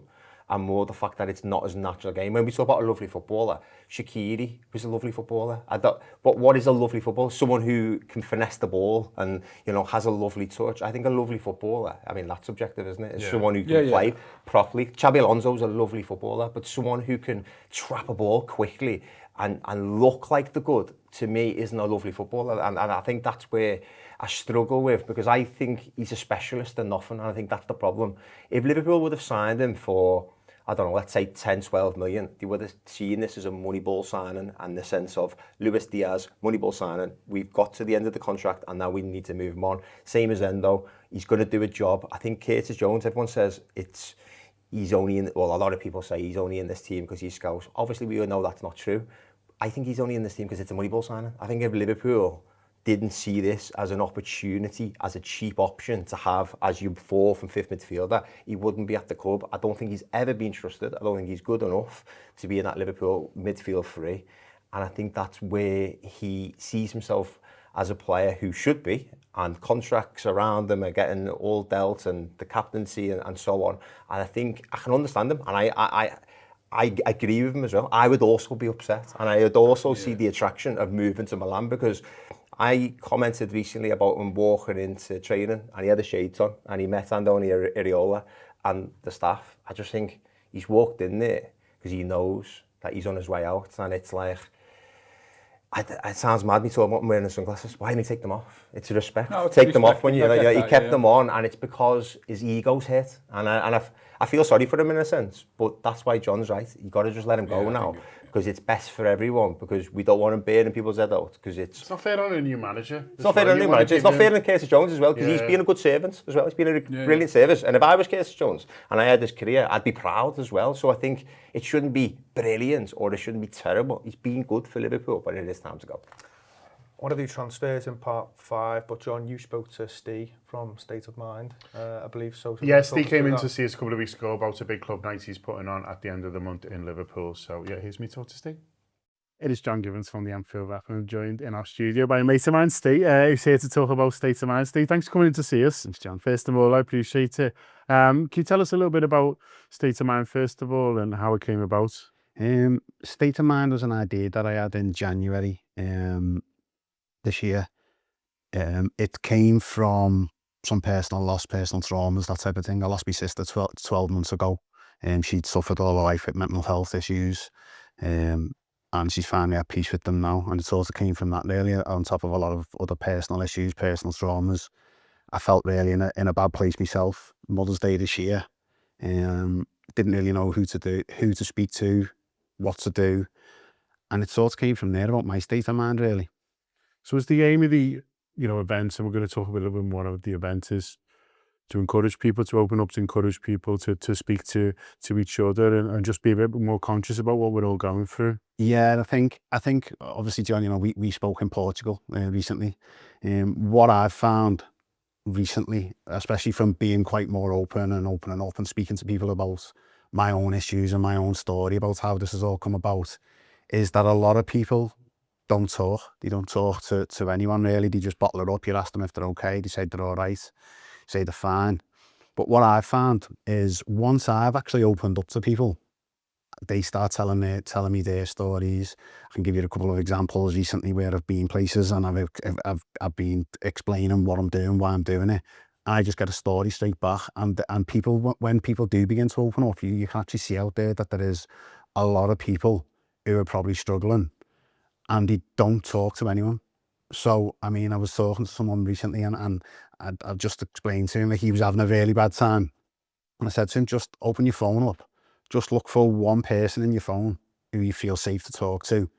and more the fact that it's not as natural a game. When we talk about a lovely footballer, Shaqiri was a lovely footballer. But what is a lovely footballer? Someone who can finesse the ball and has a lovely touch. I think a lovely footballer, I mean, that's subjective, isn't it? It's someone who can play properly. Xabi Alonso's a lovely footballer, but someone who can trap a ball quickly and look like the good, to me, isn't a lovely footballer. And I think that's where I struggle with, because I think he's a specialist and nothing, and I think that's the problem. If Liverpool would have signed him for, I don't know, let's say 10, 12 million, they would have seen this as a Moneyball signing, and the sense of Luis Diaz, Moneyball signing, we've got to the end of the contract and now we need to move him on. Same as Endo, he's going to do a job. I think Curtis Jones, everyone says he's only in, well, a lot of people say he's only in this team because he's Scouse. Obviously, we all know that's not true. I think he's only in this team because it's a Moneyball signing. I think if Liverpool didn't see this as an opportunity, as a cheap option to have as your 4th and 5th midfielder, he wouldn't be at the club. I don't think he's ever been trusted. I don't think he's good enough to be in that Liverpool midfield three. And I think that's where he sees himself as a player who should be, and contracts around him are getting all dealt, and the captaincy and so on. And I think I can understand him, and I agree with him as well. I would also be upset, and I would also see the attraction of moving to Milan, because I commented recently about him walking into training and he had the shades on and he met Andoni Iraola and the staff. I just think he's walked in there because he knows that he's on his way out, and it's like, it sounds mad me talking about him wearing the sunglasses. Why didn't he take them off? It's respect. No, take them off when he kept them on, and it's because his ego's hit. And I feel sorry for him in a sense, but that's why John's right. You've got to just let him go now, because it's best for everyone, because we don't want him burning people's head out, because it's not fair on a new manager. It's not fair on a new manager. It's not fair on Curtis Jones as well, because he's been a good servant as well. He's been a brilliant service. And if I was Curtis Jones and I had this career, I'd be proud as well. So I think it shouldn't be brilliant or it shouldn't be terrible. He's been good for Liverpool, but it is time to go. I want to do transfers in part 5, but John, you spoke to Steve from State of Mind, I believe so. Yeah, Steve came in to see us a couple of weeks ago about a big club night he's putting on at the end of the month in Liverpool. So yeah, here's me talk to Steve. It is John Gibbons from the Anfield Wrap, and I'm joined in our studio by a mate of mine, Steve, who's here to talk about State of Mind. Steve, thanks for coming in to see us. Thanks, John. First of all, I appreciate it. Can you tell us a little bit about State of Mind, first of all, and how it came about? State of mind was an idea that I had in January this year. It came from some personal loss, personal traumas, that type of thing. I lost my sister 12 months ago. She'd suffered all her life with mental health issues. And she's finally at peace with them now. And it sort of came from that really, on top of a lot of other personal issues, personal traumas. I felt really in a bad place myself. Mother's Day this year. Didn't really know who to speak to, what to do. And it sort of came from there about my state of mind really. So is the aim of the events, and we're going to talk a little bit more about the event, is to encourage people to open up, to encourage people to speak to each other and just be a bit more conscious about what we're all going through? Yeah, I think obviously, John, we spoke in Portugal recently. What I've found recently, especially from being quite more open and speaking to people about my own issues and my own story about how this has all come about, is that a lot of people don't talk. They don't talk to anyone really. They just bottle it up. You ask them if they're okay. They say they're all right. Say they're fine. But what I've found is once I've actually opened up to people, they start telling me their stories. I can give you a couple of examples recently where I've been places and I've been explaining what I'm doing, why I'm doing it. I just get a story straight back. And people, when people do begin to open up, you can actually see out there that there is a lot of people who are probably struggling and they don't talk to anyone. So, I mean, I was talking to someone recently and I've just explained to him that he was having a really bad time. And I said to him, just open your phone up. Just look for one person in your phone who you feel safe to talk to.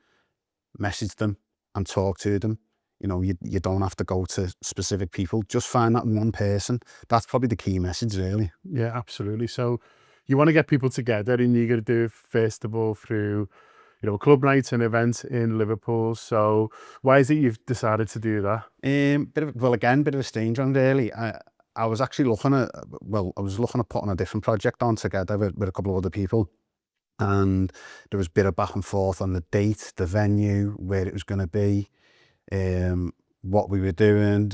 Message them and talk to them. You don't have to go to specific people. Just find that one person. That's probably the key message, really. Yeah, absolutely. So you want to get people together and you're going to do it, first of all, through a club night and event in Liverpool. So why is it you've decided to do that? Bit of a strange one, really. I was actually looking at putting a different project on together with a couple of other people. And there was a bit of back and forth on the date, the venue, where it was going to be, what we were doing,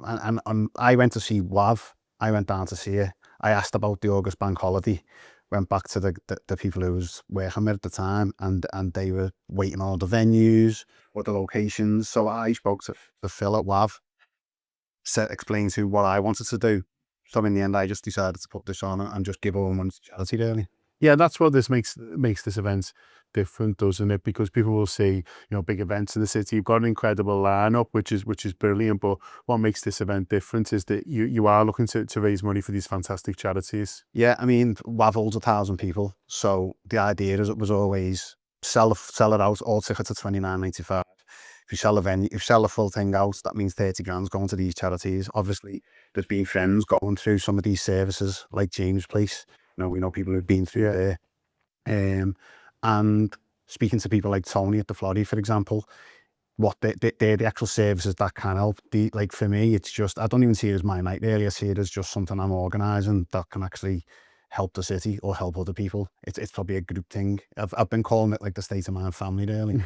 and I went to see WAV. I went down to see her. I asked about the August bank holiday, went back to the people who was working with at the time, and they were waiting on all the venues, or the locations. So I spoke to Phil at WAV, explained to him what I wanted to do. So in the end, I just decided to put this on and just give all money to charity, really. Yeah, that's what this makes this event different, doesn't it? Because people will see, big events in the city. You've got an incredible lineup, which is brilliant. But what makes this event different is that you are looking to raise money for these fantastic charities. Yeah, I mean, WAV holds 1,000 people. So the idea was always sell it out. All tickets are $29.95. If you sell a venue, if you sell the full thing out, that means 30 grand's going to these charities. Obviously, there's been friends going through some of these services, like James' Place. We know people who've been through there. And speaking to people like Tony at the Florrie, for example, what they're the actual services that can help. Like for me, it's just, I don't even see it as my night really. I see it as just something I'm organising that can actually help the city or help other people. It's probably a group thing. I've been calling it like the state of mind family, really.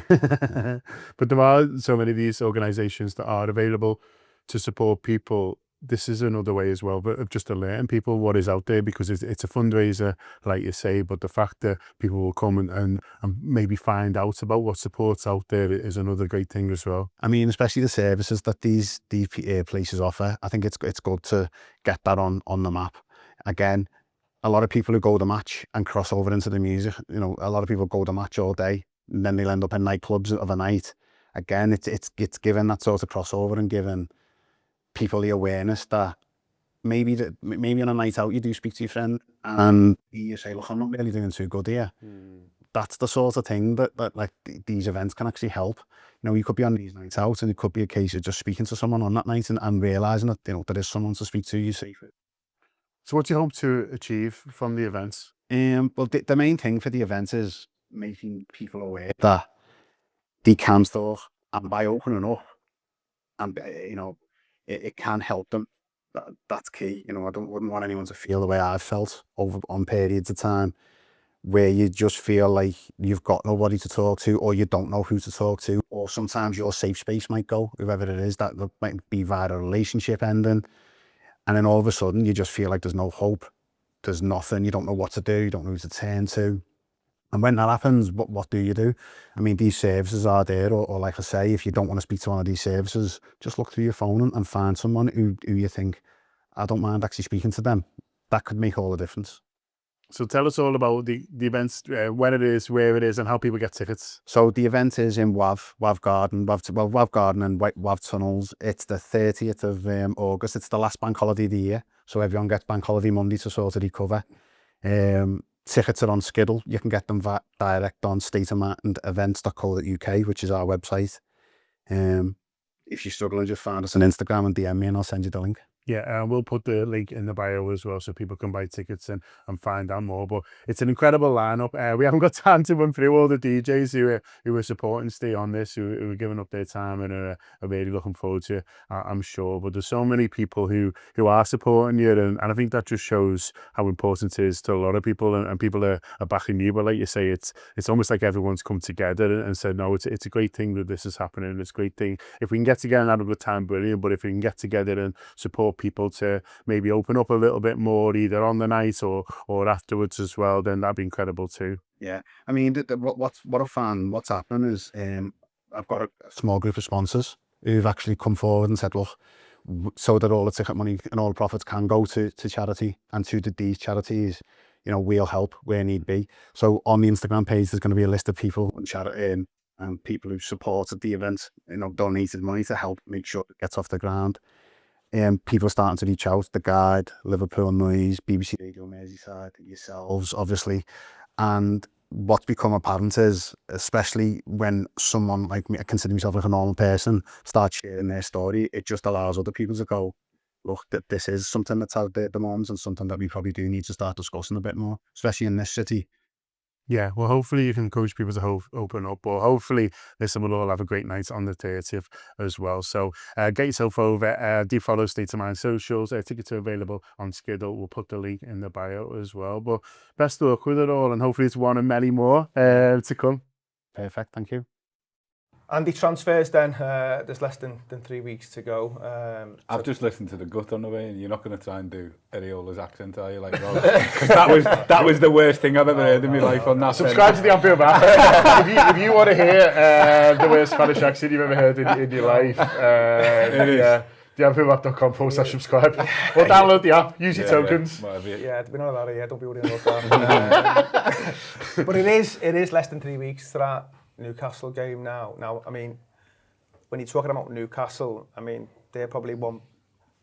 But there are so many of these organisations that are available to support people. This is another way as well, but of just alerting people what is out there, because it's a fundraiser, like you say, but the fact that people will come and maybe find out about what support's out there is another great thing as well. I mean, especially the services that these places offer. I think it's good to get that on the map. Again, a lot of people who go to match and cross over into the music, a lot of people go to match all day and then they'll end up in nightclubs of a night. Again, it's given that sort of crossover and given people the awareness that maybe on a night out you do speak to your friend and you say, look, I'm not really doing too good here. That's the sort of thing that like these events can actually help. You could be on these nights out and it could be a case of just speaking to someone on that night and realising that there is someone to speak to you safe. So what do you hope to achieve from the events? Well, the main thing for the event is making people aware that they can talk, and by opening up, and it can help them. That's key. I wouldn't want anyone to feel the way I've felt on periods of time where you just feel like you've got nobody to talk to, or you don't know who to talk to, or sometimes your safe space might go, whoever it is, that might be via a relationship ending. And then all of a sudden you just feel like there's no hope. There's nothing. You don't know what to do. You don't know who to turn to. And when that happens, what do you do? I mean, these services are there, or like I say, if you don't want to speak to one of these services, just look through your phone and find someone who you think, I don't mind actually speaking to them. That could make all the difference. So tell us all about the events, when it is, where it is, and how people get tickets. So the event is in Wav Garden and Wav Tunnels. It's the 30th of August. It's the last bank holiday of the year. So everyone gets bank holiday Monday to sort of recover. Tickets are on Skiddle. You can get them direct on stateofmindevents.co.uk, which is our website. If you're struggling, just find us on Instagram and DM me and I'll send you the link. Yeah, and we'll put the link in the bio as well so people can buy tickets and find out more. But it's an incredible lineup. We haven't got time to run through all the DJs who are supporting Stay on this, who are giving up their time and are really looking forward to it, I'm sure. But there's so many people who are supporting you, and I think that just shows how important it is to a lot of people, and people are backing you. But like you say, it's almost like everyone's come together and said, no, it's a great thing that this is happening. It's a great thing. If we can get together and have a good time, brilliant. But if we can get together and support people to maybe open up a little bit more, either on the night or afterwards as well, then that'd be incredible too. Yeah, I mean, what I found, what's happening is I've got a small group of sponsors who've actually come forward and said, look, so that all the ticket money and all the profits can go to charity and to these charities, you know, we'll help where need be. So on the Instagram page, there's going to be a list of people and people who supported the event, you know, donated money to help make sure it gets off the ground. People are starting to reach out, The Guide, Liverpool Noise, BBC Radio Merseyside, yourselves, obviously. And what's become apparent is, especially when someone like me, I consider myself like a normal person, starts sharing their story, it just allows other people to go, look, that this is something that's out there at the moment and something that we probably do need to start discussing a bit more, especially in this city. Yeah, well, hopefully you can encourage people to open up, or hopefully listen, we'll all have a great night on the 30th as well. So get yourself over, do follow State of Mind socials. Tickets are available on Skiddle. We'll put the link in the bio as well. But best of luck with it all, and hopefully it's one and many more to come. Perfect, thank you. And the transfers then, there's less than 3 weeks to go. I've just listened to the gut on the way, and you're not going to try and do Ariola's accent, are you? Like, because that was the worst thing I've ever heard in my life on that. Subscribe to the Anfield Wrap. if you want to hear the worst Spanish accent you've ever heard in your life, it is. Yeah, theanfieldwrap.com/subscribe. Or download the app, use your tokens. Yeah, we're not allowed to, don't be worried about that. But it is less than 3 weeks to that Newcastle game now. Now, I mean, when you're talking about Newcastle, I mean, they're probably one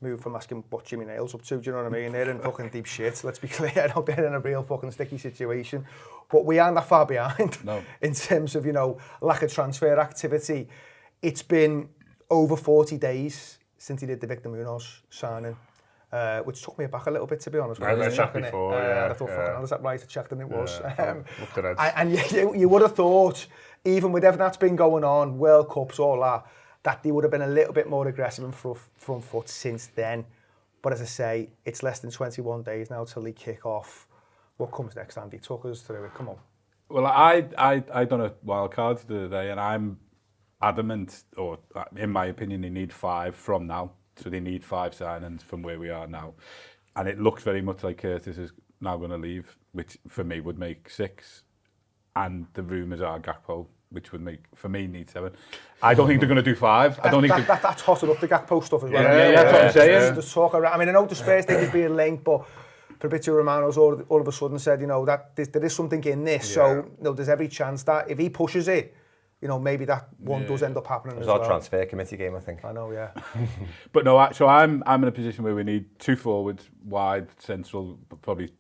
move from asking what Jimmy Nail's up to, do you know what I mean? They're in fucking deep shit, let's be clear. No, they're in a real fucking sticky situation. But we aren't that far behind in terms of, you know, lack of transfer activity. It's been over 40 days since he did the Victor Munoz signing, which took me back a little bit, to be honest. I checked before, I thought, fucking, is that right? I checked and it was. And you would have thought, even with everything that's been going on, World Cups, all that they would have been a little bit more aggressive in front foot since then. But as I say, it's less than 21 days now till they kick off. What comes next, Andy? Talk us through it. Come on. Well, I done a wild cards the other day, and I'm adamant, or in my opinion, they need 5 from now. So they need 5 signings from where we are now. And it looks very much like Curtis is now going to leave, which for me would make 6. And the rumours are Gakpo, which would make, for me, need 7. I don't think they're going to do 5. I don't think that's hotted up the Gakpo stuff as well. Yeah, that's what I'm saying. There's talk around. I mean, I know the Spurs thing is being linked, but Fabrizio Romano's all of a sudden said, you know, that there is something in this. So, you know, there's every chance that if he pushes it, you know, maybe that one does end up happening as well. It was our transfer committee game, I think. I know, yeah. But no, so I'm in a position where we need 2 forwards, wide, central, probably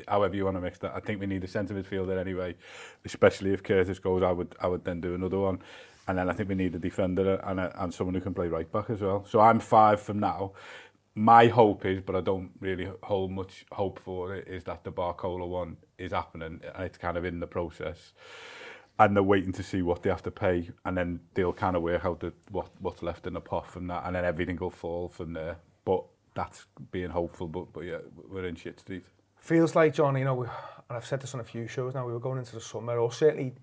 however you want to mix that. I think we need a centre midfielder anyway, especially if Curtis goes. I would then do another one, and then I think we need a defender and someone who can play right back as well. So I'm 5 from now. My hope is, but I don't really hold much hope for it, is that the Barcola one is happening and it's kind of in the process. And they're waiting to see what they have to pay, and then they'll kind of work out what's left in the pot from that, and then everything will fall from there. But that's being hopeful, but yeah, we're in shit street. Feels like, John, you know, and I've said this on a few shows now, we were going into the summer, or certainly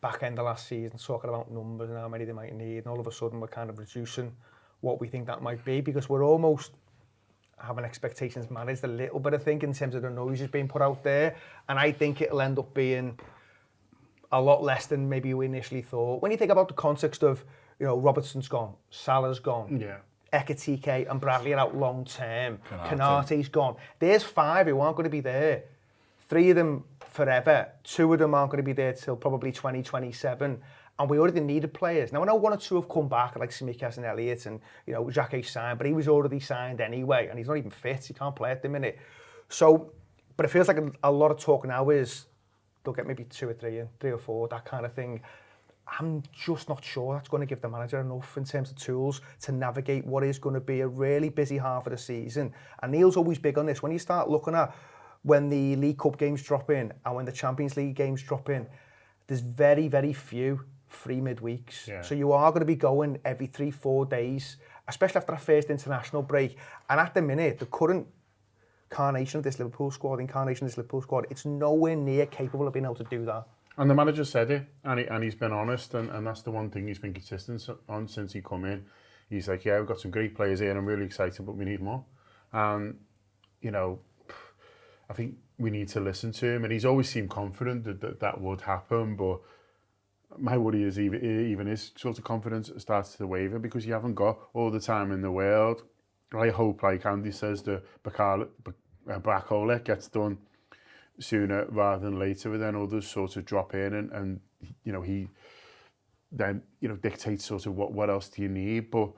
back end of last season, talking about numbers and how many they might need, and all of a sudden we're kind of reducing what we think that might be, because we're almost having expectations managed a little bit, I think, in terms of the noises being put out there, and I think it'll end up being a lot less than maybe we initially thought. When you think about the context of, you know, Robertson's gone, Salah's gone, Yeah. Ekitike and Bradley are out long term, Konate's gone. There's 5 who aren't going to be there. 3 of them forever. 2 of them aren't going to be there till probably 2027. And we already needed players. Now, I know 1 or 2 have come back, like Tsimikas and Elliott, and, you know, Jacques signed, but he was already signed anyway, and he's not even fit. He can't play at the minute. So, but it feels like a lot of talk now is they'll get maybe 2 or 3 in, 3 or 4, that kind of thing. I'm just not sure that's going to give the manager enough in terms of tools to navigate what is going to be a really busy half of the season. And Neil's always big on this. When you start looking at when the League Cup games drop in and when the Champions League games drop in, there's very, very few free midweeks. Yeah. So you are going to be going every 3-4 days, especially after a first international break. And at the minute, the current incarnation of this Liverpool squad, it's nowhere near capable of being able to do that. And the manager said it, and he's been honest, and that's the one thing he's been consistent on since he come in. He's like, yeah, we've got some great players here, and I'm really excited, but we need more. And, you know, I think we need to listen to him, and he's always seemed confident that would happen, but my worry is even his sort of confidence starts to waver because you haven't got all the time in the world. I hope, like Andy says, the Bakole gets done sooner rather than later, but then others sort of drop in and you know, he then, you know, dictates sort of what else do you need. But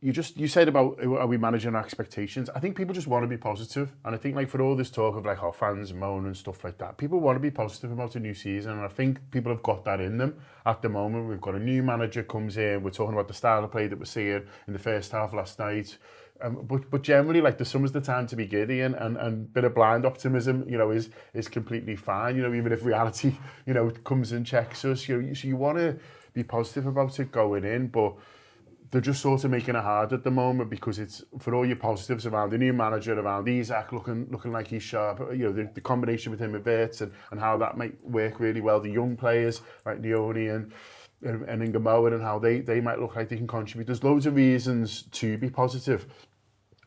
you said about are we managing our expectations? I think people just want to be positive, and I think like for all this talk of like fans moan and stuff like that, people want to be positive about a new season, and I think people have got that in them at the moment. We've got a new manager comes in, we're talking about the style of play that we're seeing in the first half last night. But generally, like the summer's the time to be giddy, and a bit of blind optimism, you know, is completely fine. You know, even if reality, you know, comes and checks us, you want to be positive about it going in, but they're just sort of making it hard at the moment because it's for all your positives around the new manager, around Isak looking like he's sharp, you know, the combination with him and Wirtz and how that might work really well. The young players like Leone and Ingemoen and how they might look like they can contribute. There's loads of reasons to be positive.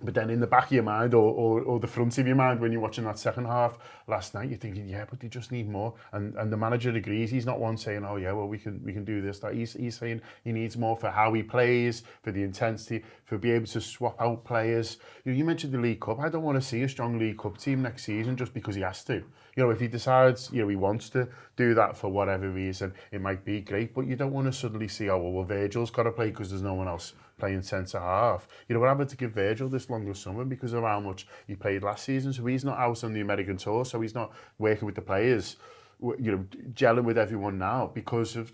But then in the back of your mind or the front of your mind when you're watching that second half last night, you're thinking, yeah, but they just need more. And the manager agrees. He's not one saying, oh yeah, well we can do this. That he's saying he needs more for how he plays, for the intensity, for being able to swap out players. You mentioned the League Cup. I don't want to see a strong League Cup team next season just because he has to. You know, if he decides, you know, he wants to do that for whatever reason, it might be great. But you don't want to suddenly see, oh well, Virgil's got to play because there's no one else playing centre half. You know, we're having to give Virgil this longer summer because of how much he played last season. So he's not out on the American tour, so he's not working with the players, you know, gelling with everyone now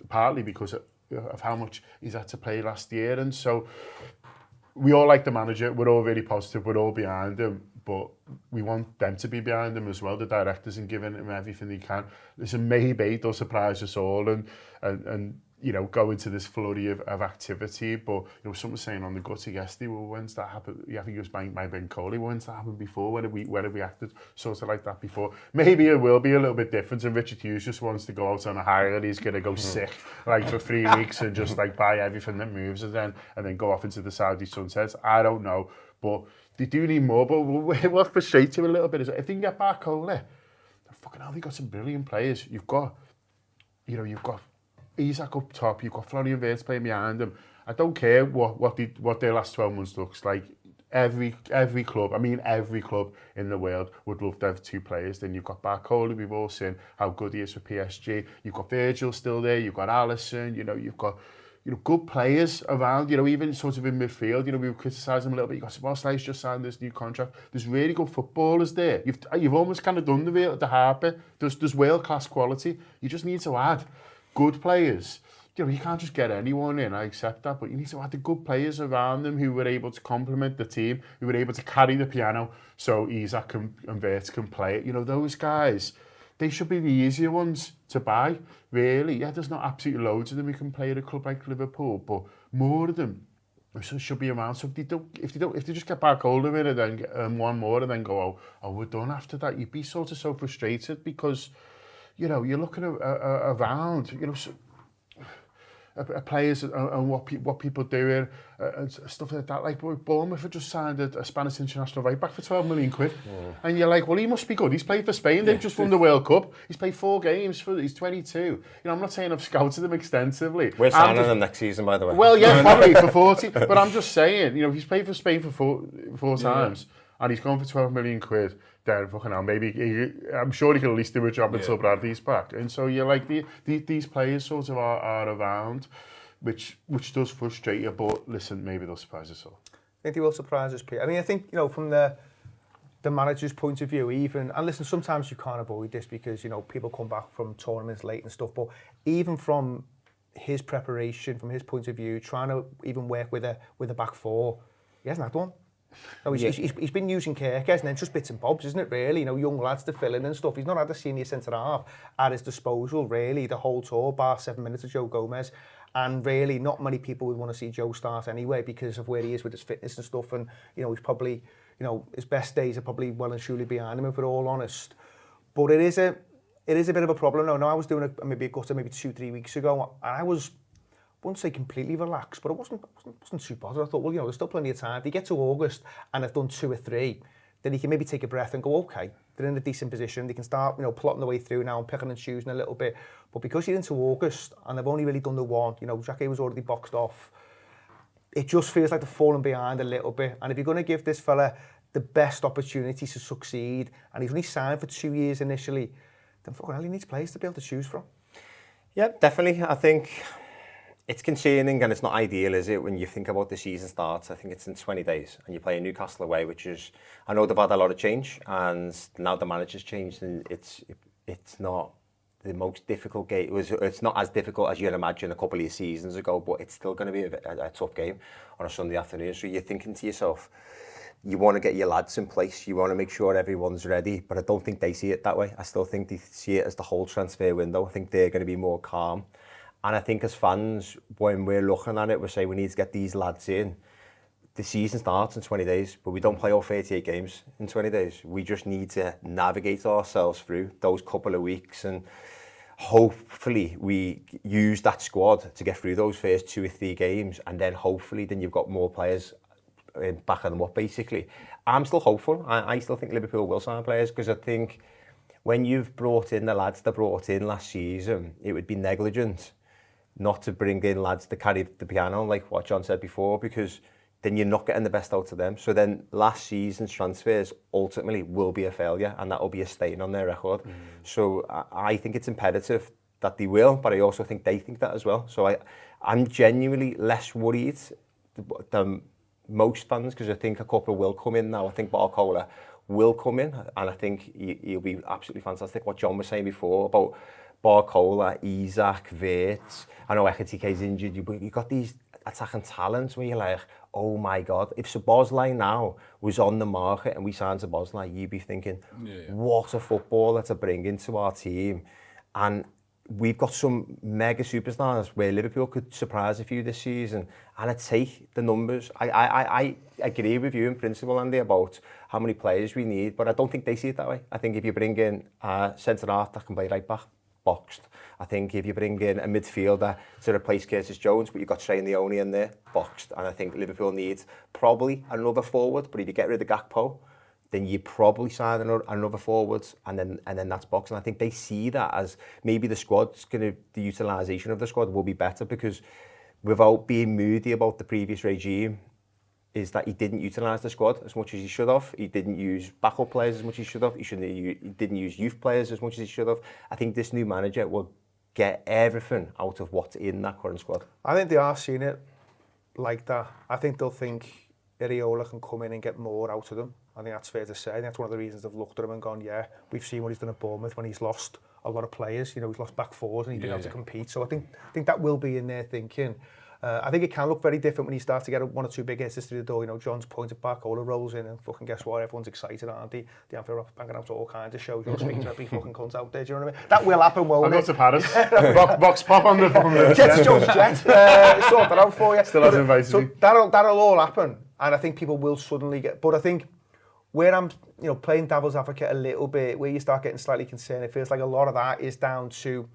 partly because of how much he's had to play last year. And so we all like the manager, we're all really positive, we're all behind him, but we want them to be behind him as well, the directors, and giving him everything they can. Listen, maybe they'll surprise us all and you know, go into this flurry of activity. But, you know, someone was saying on the gutter yesterday, well, when's that happened? Yeah, I think it was my Ben Coley. When's that happened before? When have we acted sort of like that before? Maybe it will be a little bit different, and Richard Hughes just wants to go out on a high and he's going to go sick, like for 3 weeks and just like buy everything that moves and then go off into the Saudi sunsets. I don't know, but they do need more. But what frustrates you a little bit is if they can get back Coley, fucking hell, they've got some brilliant players. You've got Isak up top, you've got Florian Wirtz playing behind him. I don't care what their last 12 months looks like. Every club in the world would love to have 2 players. Then you've got Barcola, we've all seen how good he is for PSG. You've got Virgil still there, you've got Alisson, you know, you've got good players around, you know, even sort of in midfield. You know, we were criticising him a little bit. You've got Bolster's just signed this new contract. There's really good footballers there. You've almost kind of done the hard bit. There's world-class quality. You just need to add good players. You know, you can't just get anyone in, I accept that, but you need to add the good players around them who were able to complement the team, who were able to carry the piano so Isak and Wirtz can play it. You know, those guys, they should be the easier ones to buy, really. Yeah, there's not absolutely loads of them who can play at a club like Liverpool, but more of them should be around. So if they just get back hold of it and then get one more and then go, oh, we're done after that, you'd be sort of so frustrated because, you know, you're looking around, you know, players and what people doing and stuff like that. Like Bournemouth had just signed a Spanish international right back for 12 million quid. And you're like, well, he must be good. He's played for Spain. They've just won the World Cup. He's played 4 games. He's 22. You know, I'm not saying I've scouted him extensively. We're signing him next season, by the way. Well, yeah, probably for 40. But I'm just saying, you know, he's played for Spain for four times and he's gone for 12 million quid. Then fucking hell, maybe I'm sure he can at least do a job until Bradley's back. And so you're like, these players sort of are around, which does frustrate you. But listen, maybe they'll surprise us all. I think they will surprise us, Pete. I mean, I think, you know, from the manager's point of view, even, and listen, sometimes you can't avoid this because, you know, people come back from tournaments late and stuff, but even from his preparation, from his point of view, trying to even work with a back four, he hasn't had one. No, he's been using Kirkes and then just bits and bobs, isn't it, really? You know, young lads to fill in and stuff. He's not had a senior centre-half at his disposal, really, the whole tour, bar 7 minutes of Joe Gomez. And really, not many people would want to see Joe start anyway because of where he is with his fitness and stuff. And, you know, he's probably, you know, his best days are probably well and truly behind him, if we're all honest. But it is a bit of a problem. No, I was doing maybe a gutter maybe 2-3 weeks ago, and I wouldn't say completely relaxed, but I wasn't too bothered. I thought, well, you know, there's still plenty of time. If you get to August and I've done 2 or 3, then you can maybe take a breath and go, okay, they're in a decent position. They can start, you know, plotting the way through now and picking and choosing a little bit. But because you're into August and they've only really done the one, you know, Jackie was already boxed off, it just feels like they're falling behind a little bit. And if you're going to give this fella the best opportunity to succeed, and he's only signed for 2 years initially, then fucking hell, he needs players to be able to choose from. Yeah, definitely. I think it's concerning and it's not ideal, is it, when you think about the season starts? I think it's in 20 days and you play Newcastle away, which is, I know they've had a lot of change and now the manager's changed and it's not the most difficult game. It's not as difficult as you'd imagine a couple of seasons ago, but it's still going to be a tough game on a Sunday afternoon. So you're thinking to yourself, you want to get your lads in place, you want to make sure everyone's ready, but I don't think they see it that way. I still think they see it as the whole transfer window. I think they're going to be more calm. And I think as fans, when we're looking at it, we're saying we need to get these lads in. The season starts in 20 days, but we don't play all 38 games in 20 days. We just need to navigate ourselves through those couple of weeks and hopefully we use that squad to get through those first 2 or 3 games, and then hopefully then you've got more players backing them up, basically. I'm still hopeful. I still think Liverpool will sign players, because I think when you've brought in the lads that brought in last season, it would be negligent not to bring in lads to carry the piano, like what John said before, because then you're not getting the best out of them. So then last season's transfers ultimately will be a failure, and that will be a stain on their record. So I think it's imperative that they will, but I also think they think that as well. So I'm genuinely less worried than most fans, because I think a couple will come in now. I think Barcola will come in, and I think he'll be absolutely fantastic. What John was saying before about Barcola, Isak, Wirtz, I know Ekitike's injured, but you've got these attacking talents where you're like, oh my God, if Szoboszlai now was on the market and we signed Szoboszlai, you'd be thinking, what a footballer to bring into our team. And we've got some mega superstars where Liverpool could surprise a few this season, and I take the numbers. I agree with you in principle, Andy, about how many players we need, but I don't think they see it that way. I think if you bring in a centre-half that can play right back, boxed. I think if you bring in a midfielder to replace Curtis Jones, but you've got Trey Leone in there, boxed. And I think Liverpool needs probably another forward, but if you get rid of Gakpo, then you probably sign another forward, and then that's boxed. And I think they see that as maybe the utilisation of the squad will be better, because without being moody about the previous regime, is that he didn't utilise the squad as much as he should have. He didn't use backup players as much as he should have. He didn't use youth players as much as he should have. I think this new manager will get everything out of what's in that current squad. I think they are seeing it like that. I think they'll think Iraola can come in and get more out of them. I think that's fair to say. I think that's one of the reasons they've looked at him and gone, yeah, we've seen what he's done at Bournemouth when he's lost a lot of players. You know, he's lost back fours and he's been able to compete. So I think that will be in their thinking. I think it can look very different when you start to get 1 or 2 big hits through the door. You know, John's pointed back, Ola rolls in, and fucking guess what? Everyone's excited, aren't they? The Anfield Wrap banging out all kinds of shows. You're speaking to every fucking cunt out there. Do you know what I mean? That will happen, won't it? I'll go to Paris. Box pop on the Get to John's jet. Sort that out for you. Still hasn't invited me. That'll all happen, and I think people will suddenly get. But I think where I'm, you know, playing devil's advocate a little bit, where you start getting slightly concerned, it feels like a lot of that is down to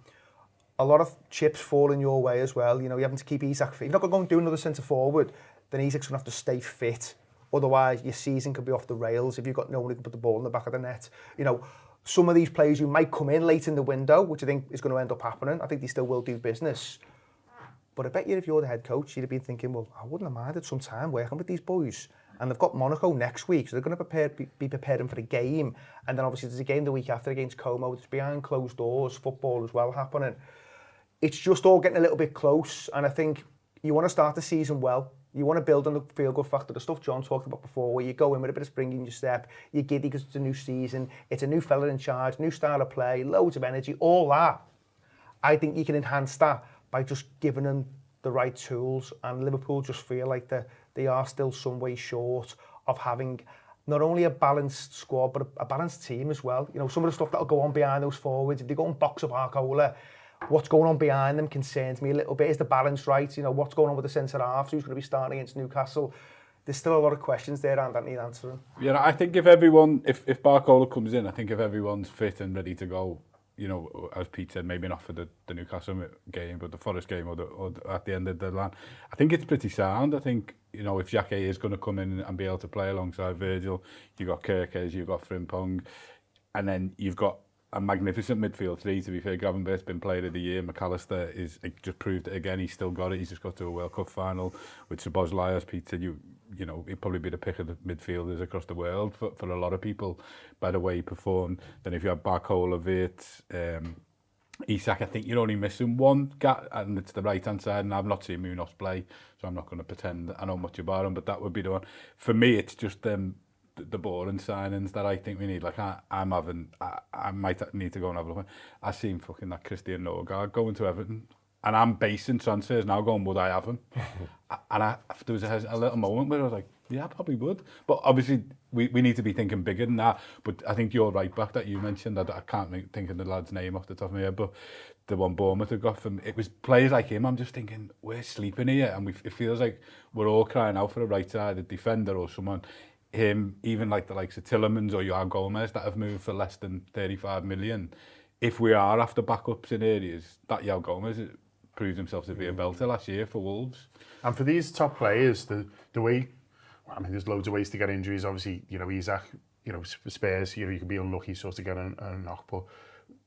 a lot of chips falling your way as well. You know, you're having to keep Isak fit. If you're not going to go and do another centre forward, then Isak's going to have to stay fit. Otherwise, your season could be off the rails if you've got no one who can put the ball in the back of the net. You know, some of these players who might come in late in the window, which I think is going to end up happening, I think they still will do business. But I bet you if you're the head coach, you'd have been thinking, well, I wouldn't have minded some time working with these boys. And they've got Monaco next week, so they're going to be preparing for the game. And then obviously there's a game the week after against Como. It's behind closed doors, football as well happening. It's just all getting a little bit close. And I think you want to start the season well. You want to build on the feel-good factor, the stuff John talked about before, where you go in with a bit of spring in your step, you're giddy because it's a new season, it's a new fella in charge, new style of play, loads of energy, all that. I think you can enhance that by just giving them the right tools, and Liverpool just feel like they are still some way short of having not only a balanced squad, but a balanced team as well. You know, some of the stuff that'll go on behind those forwards, if they go and box up Arcola, what's going on behind them concerns me a little bit. Is the balance right? You know, what's going on with the centre-halves? Who's going to be starting against Newcastle? There's still a lot of questions there and that need answering. Yeah, I think if Barcola comes in, I think if everyone's fit and ready to go, you know, as Pete said, maybe not for the Newcastle game, but the Forest game or at the end of the line, I think it's pretty sound. I think, you know, if Xhaka is going to come in and be able to play alongside Virgil, you've got Kerkez, you've got Frimpong, and then you've got a magnificent midfield three, to be fair. Gravenberch's been player of the year. McAllister just proved it again. He's still got it. He's just got to a World Cup final with Szoboszlai, as Pete said. You know, he'd probably be the pick of the midfielders across the world for a lot of people by the way he performed. Then if you have Barcola, Wirtz, Isak, I think you're only missing one gap, and it's the right-hand side, and I've not seen Munoz play, so I'm not going to pretend I know much about him, but that would be the one. For me, it's just the boring signings that I think we need. Like I might need to go and have a look. I've seen fucking that Christian Norgard going to Everton, and I'm basing transfers now going, would I have him? And there was a little moment where I was like, yeah, I probably would. But obviously we need to be thinking bigger than that. But I think your right back that you mentioned, I can't think of the lad's name off the top of my head, but the one Bournemouth had got from, it was players like him. I'm just thinking, we're sleeping here, and it feels like we're all crying out for a right-sided defender or someone. Him, even like the likes of Tillemans or Joao Gomez that have moved for less than 35 million. If we are after backups in areas, that Joao Gomez proved himself to be a belter last year for Wolves. And for these top players, the way, I mean, there's loads of ways to get injuries. Obviously, you know, Isak, you know, Spurs, you know, you can be unlucky sort of get a knock, but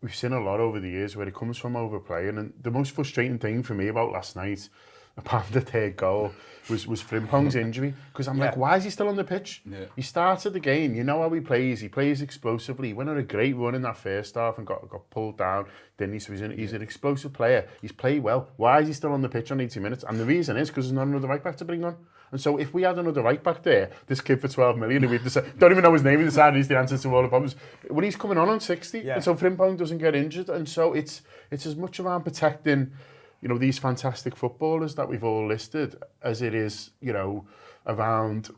we've seen a lot over the years where it comes from overplaying. And the most frustrating thing for me about last night, apart from the third goal, was Frimpong's injury. Because I'm like, why is he still on the pitch? Yeah. He started the game, you know how he plays explosively. He went on a great run in that first half and got pulled down, didn't he? So he's an explosive player. He's played well. Why is he still on the pitch on 80 minutes? And the reason is because there's not another right back to bring on. And so if we had another right back there, this kid for 12 million, who we don't even know his name, we decided he's the answer to all the problems. Well, he's coming on 60, and so Frimpong doesn't get injured. And so it's as much around protecting, you know, these fantastic footballers that we've all listed as it is, you know, around,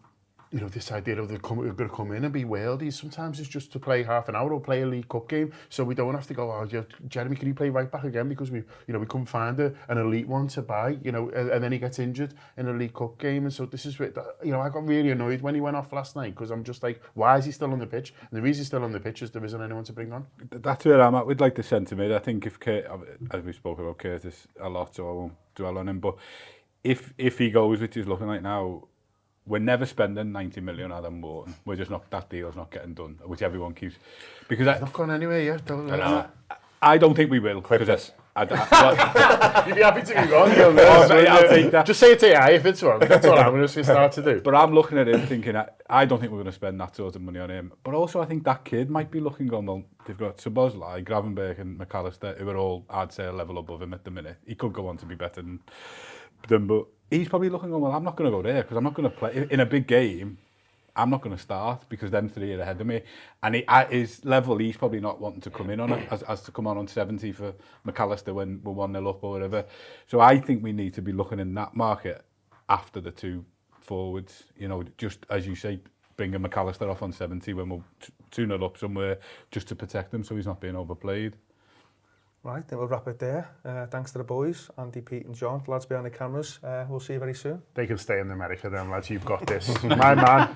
you know, this idea of they're going to come in and be worldies. Sometimes it's just to play half an hour or play a League Cup game, so we don't have to go, oh, Jeremy, can you play right back again? Because we couldn't find an elite one to buy, you know, and then he gets injured in a League Cup game. And so this is where, you know, I got really annoyed when he went off last night, because I'm just like, why is he still on the pitch? And the reason he's still on the pitch is there isn't anyone to bring on. That's where I'm at with like the sentiment. I think if as we spoke about Curtis a lot, so I won't dwell on him, but if he goes, which is looking like now, we're never spending 90 million on Adam Morton. We're just not, that deal's not getting done, which everyone keeps. Because it's not going anywhere yet. I don't think we will. Clip this. You'd be happy to be wrong. I'll take that. Just say it to AI if it's wrong. That's what I'm going to start to do. But I'm looking at him thinking, I don't think we're going to spend that sort of money on him. But also I think that kid might be looking going, well, they've got Szoboszlai, Gravenberch and McAllister, who are all, I'd say, a level above him at the minute. He could go on to be better than them, but he's probably looking, well, I'm not going to go there because I'm not going to play in a big game. I'm not going to start because them three are ahead of me. And at his level, he's probably not wanting to come in on it as to come on 70 for McAllister when we're 1-0 up or whatever. So I think we need to be looking in that market after the two forwards. You know, just as you say, bringing McAllister off on 70 when we're 2-0 up somewhere just to protect him so he's not being overplayed. Right, then we'll wrap it there. Thanks to the boys, Andy, Pete and John, the lads behind the cameras. We'll see you very soon. They can stay in America then, lads. You've got this. My man.